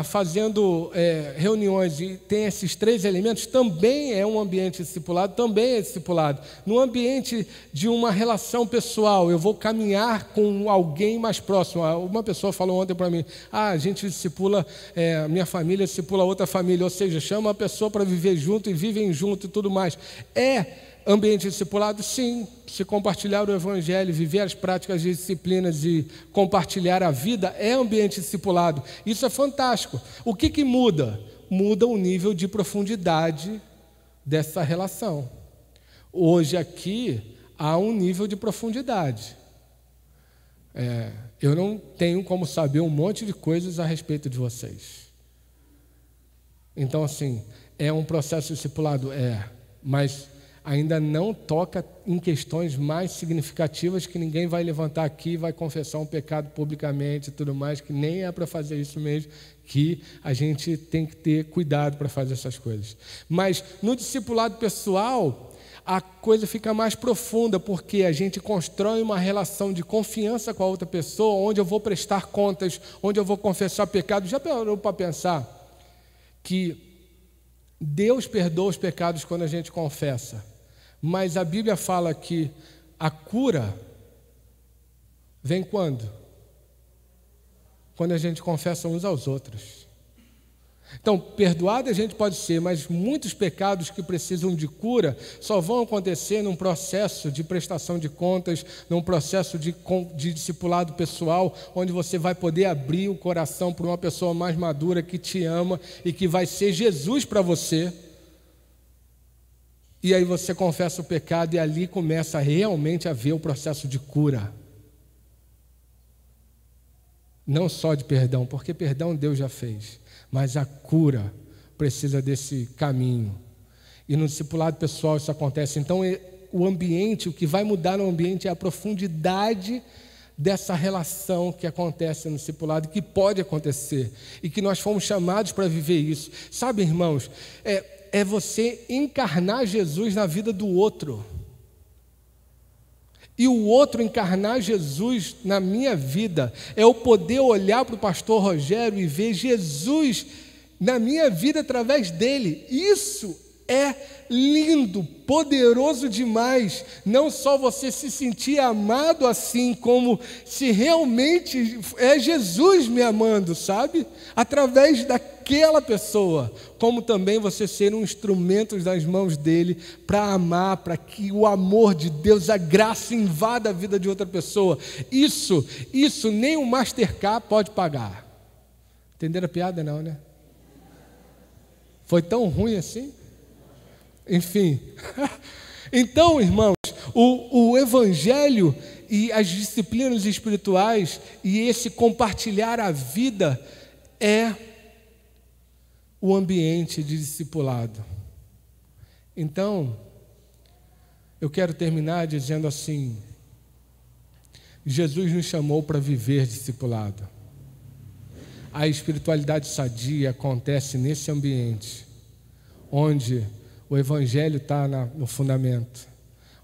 fazendo reuniões e tem esses 3 elementos, também é um ambiente discipulado, também é discipulado. No ambiente de uma relação pessoal, eu vou caminhar com alguém mais próximo. Uma pessoa falou ontem para mim, a gente discipula, minha família discipula outra família, ou seja, chama a pessoa para viver junto e vivem junto e tudo mais. Ambiente discipulado, sim. Se compartilhar o evangelho, viver as práticas de disciplinas e compartilhar a vida é ambiente discipulado. Isso é fantástico. O que muda? Muda o nível de profundidade dessa relação. Hoje aqui há um nível de profundidade. Eu não tenho como saber um monte de coisas a respeito de vocês. Então, assim, é um processo discipulado? Mas ainda não toca em questões mais significativas que ninguém vai levantar aqui, vai confessar um pecado publicamente e tudo mais, que nem é para fazer isso mesmo, que a gente tem que ter cuidado para fazer essas coisas. Mas no discipulado pessoal, a coisa fica mais profunda, porque a gente constrói uma relação de confiança com a outra pessoa, onde eu vou prestar contas, onde eu vou confessar pecado. Já parou para pensar que Deus perdoa os pecados quando a gente confessa? Mas a Bíblia fala que a cura vem quando? Quando a gente confessa uns aos outros. Então, perdoado a gente pode ser, mas muitos pecados que precisam de cura só vão acontecer num processo de prestação de contas, num processo de discipulado pessoal, onde você vai poder abrir o coração para uma pessoa mais madura que te ama e que vai ser Jesus para você. E aí você confessa o pecado e ali começa realmente a ver o processo de cura. Não só de perdão, porque perdão Deus já fez, mas a cura precisa desse caminho. E no discipulado pessoal isso acontece. Então o ambiente, o que vai mudar no ambiente é a profundidade dessa relação que acontece no discipulado, que pode acontecer, e que nós fomos chamados para viver isso. Sabe, irmãos, é você encarnar Jesus na vida do outro. E o outro encarnar Jesus na minha vida é eu poder olhar para o pastor Rogério e ver Jesus na minha vida através dele. Isso é lindo, poderoso demais. Não só você se sentir amado assim, como se realmente é Jesus me amando, sabe? Através daquela pessoa, como também você ser um instrumento nas mãos dele para amar, para que o amor de Deus, a graça invada a vida de outra pessoa. Isso nem o Mastercard pode pagar. Entenderam a piada não, né? Foi tão ruim assim? Enfim, então, irmãos, o Evangelho e as disciplinas espirituais e esse compartilhar a vida é o ambiente de discipulado. Então, eu quero terminar dizendo assim: Jesus nos chamou para viver discipulado. A espiritualidade sadia acontece nesse ambiente, onde o Evangelho está no fundamento,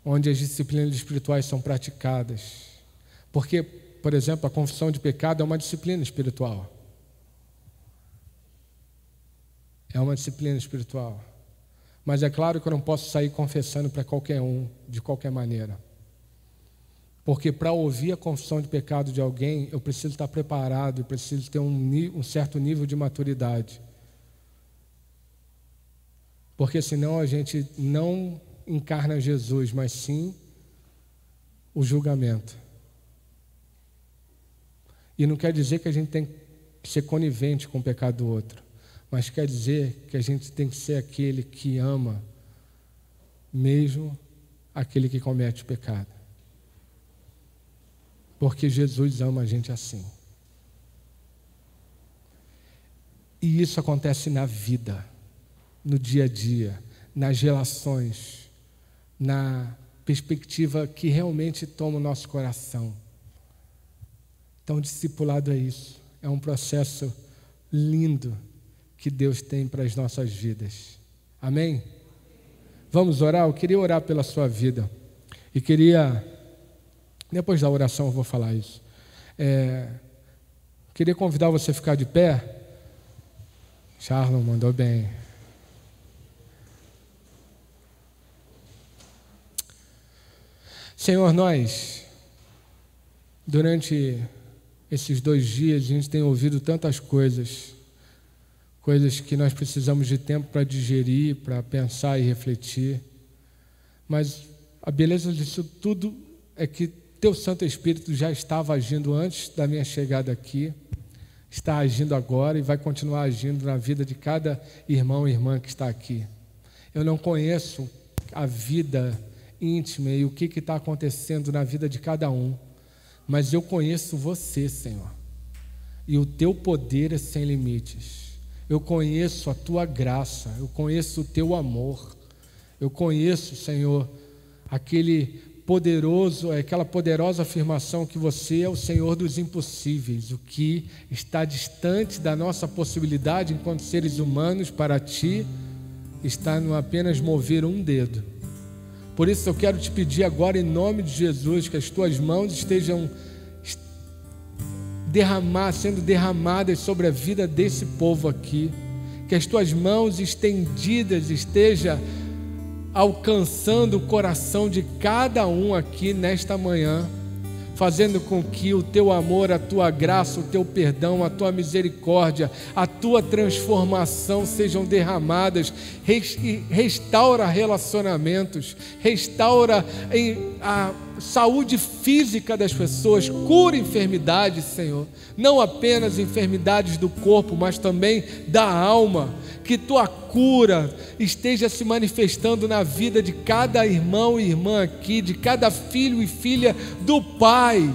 onde as disciplinas espirituais são praticadas. Porque, por exemplo, a confissão de pecado é uma disciplina espiritual. É uma disciplina espiritual. Mas é claro que eu não posso sair confessando para qualquer um, de qualquer maneira. Porque para ouvir a confissão de pecado de alguém, eu preciso estar preparado, eu preciso ter um certo nível de maturidade. Porque senão a gente não encarna Jesus, mas sim o julgamento. E não quer dizer que a gente tem que ser conivente com o pecado do outro, mas quer dizer que a gente tem que ser aquele que ama mesmo aquele que comete o pecado. Porque Jesus ama a gente assim. E isso acontece na vida, no dia a dia, nas relações, na perspectiva que realmente toma o nosso coração. Então, discipulado é isso. É um processo lindo que Deus tem para as nossas vidas. Amém? Vamos orar? Eu queria orar pela sua vida. E queria, depois da oração eu vou falar isso. Queria convidar você a ficar de pé. Charlon mandou bem. Senhor, nós, durante esses 2 dias, a gente tem ouvido tantas coisas que nós precisamos de tempo para digerir, para pensar e refletir. Mas a beleza disso tudo é que Teu Santo Espírito já estava agindo antes da minha chegada aqui, está agindo agora e vai continuar agindo na vida de cada irmão e irmã que está aqui. Eu não conheço a vida íntima e o que está acontecendo na vida de cada um, mas eu conheço você, Senhor, e o Teu poder é sem limites. Eu conheço a Tua graça, eu conheço o Teu amor, eu conheço, Senhor, aquela poderosa afirmação que você é o Senhor dos impossíveis, o que está distante da nossa possibilidade enquanto seres humanos para Ti, está no apenas mover um dedo. Por isso eu quero te pedir agora, em nome de Jesus, que as Tuas mãos estejam sendo derramadas sobre a vida desse povo aqui, que as Tuas mãos estendidas estejam alcançando o coração de cada um aqui nesta manhã, fazendo com que o Teu amor, a Tua graça, o Teu perdão, a Tua misericórdia, a Tua transformação sejam derramadas. Restaura relacionamentos, restaura a saúde física das pessoas, cura enfermidades, Senhor, não apenas enfermidades do corpo, mas também da alma. Que Tua cura esteja se manifestando na vida de cada irmão e irmã aqui, de cada filho e filha do Pai.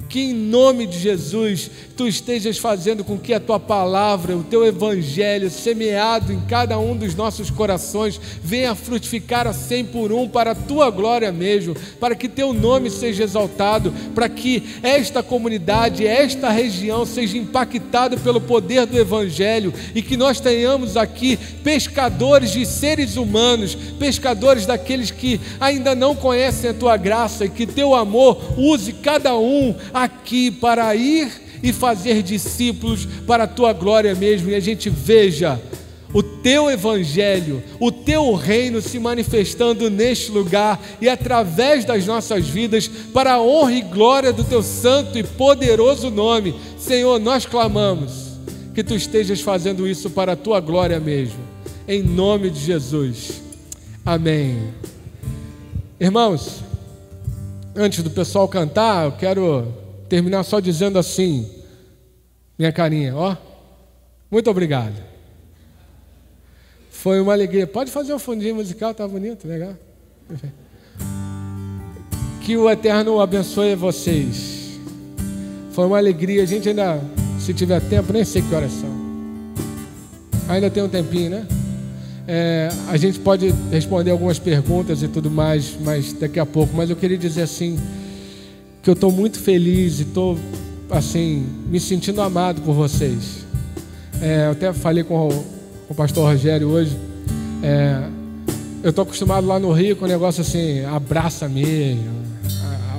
Que em nome de Jesus Tu estejas fazendo com que a Tua palavra, o Teu evangelho semeado em cada um dos nossos corações venha frutificar a 100 por 1 para a Tua glória mesmo, para que Teu nome seja exaltado, para que esta comunidade, esta região seja impactada pelo poder do evangelho e que nós tenhamos aqui pescadores de seres humanos, pescadores daqueles que ainda não conhecem a Tua graça, e que Teu amor use cada um aqui para ir e fazer discípulos para a Tua glória mesmo, e a gente veja o Teu evangelho, o Teu reino se manifestando neste lugar e através das nossas vidas, para a honra e glória do Teu santo e poderoso nome. Senhor, nós clamamos que Tu estejas fazendo isso para a Tua glória mesmo, em nome de Jesus, amém. Irmãos, antes do pessoal cantar, eu quero terminar só dizendo assim, minha carinha, ó, muito obrigado. Foi uma alegria. Pode fazer o fundinho musical, tá bonito, legal. Que o Eterno abençoe vocês. Foi uma alegria. A gente ainda, se tiver tempo, nem sei que horas são. Ainda tem um tempinho, né? A gente pode responder algumas perguntas e tudo mais, mas daqui a pouco. Mas eu queria dizer assim, que eu estou muito feliz e estou assim, me sentindo amado por vocês. Eu até falei com o pastor Rogério hoje. Eu estou acostumado lá no Rio com o negócio assim, abraça mesmo.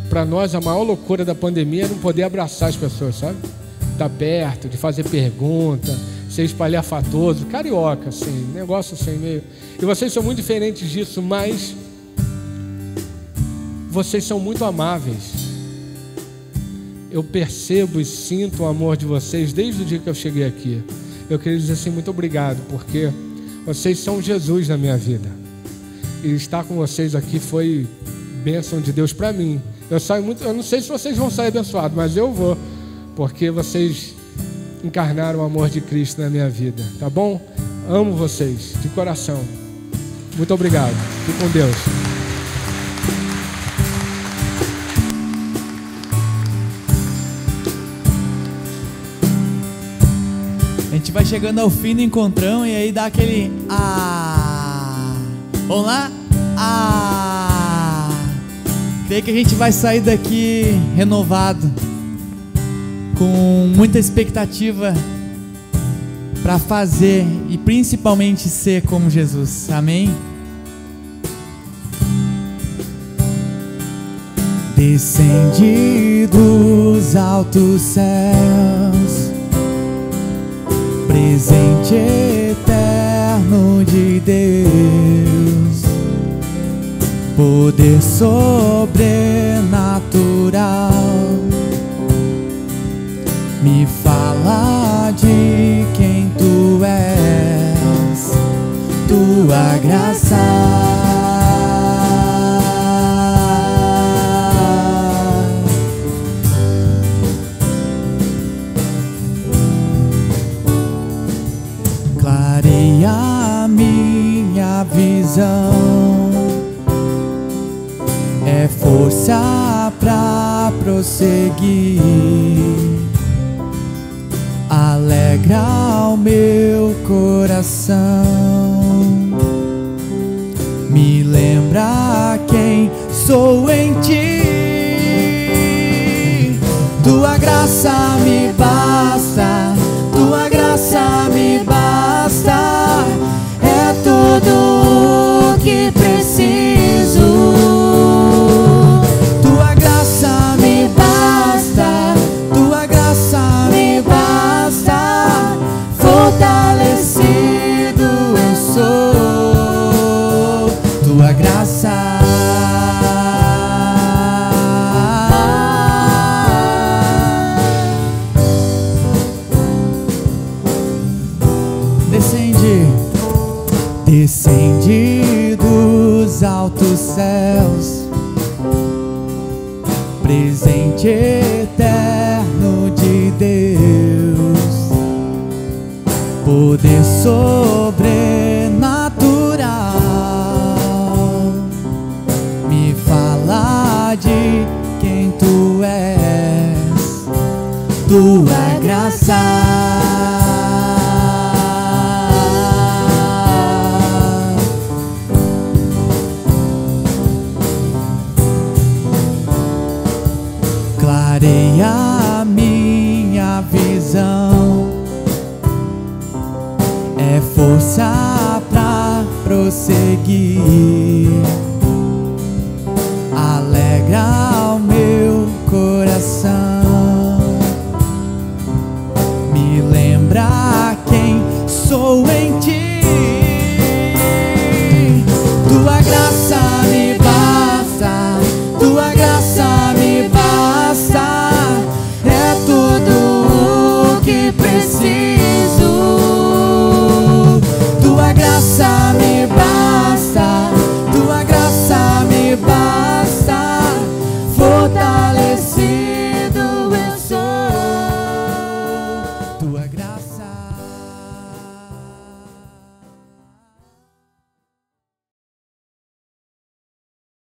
Para nós a maior loucura da pandemia é não poder abraçar as pessoas, sabe? Estar perto, de fazer pergunta, ser espalhafatoso, carioca, assim, negócio assim meio... E vocês são muito diferentes disso, mas vocês são muito amáveis. Eu percebo e sinto o amor de vocês desde o dia que eu cheguei aqui. Eu queria dizer assim, muito obrigado, porque vocês são Jesus na minha vida. E estar com vocês aqui foi bênção de Deus para mim. Eu saio muito, eu não sei se vocês vão sair abençoados, mas eu vou, porque vocês encarnaram o amor de Cristo na minha vida, tá bom? Amo vocês, de coração. Muito obrigado. Fique com Deus. A gente vai chegando ao fim do encontrão e aí dá aquele Vamos lá? Creio que a gente vai sair daqui renovado, com muita expectativa para fazer e principalmente ser como Jesus. Amém? Descendi dos altos céus, presente eterno de Deus, poder sobrenatural, me fala de quem tu és, tua graça. Clareia minha visão, é força pra prosseguir, alegra o meu coração, me lembra quem sou em ti. Tua graça me basta, tua graça me basta, é tudo o que preciso. Tua graça me basta, tua graça me basta, fortalecido eu sou, tua graça. Descendi dos altos céus, presente eterno de Deus, poder sobrenatural, me fala de quem tu és, tua graça. Clareia minha visão, é força pra prosseguir, alegra o meu coração, me lembra quem sou em ti.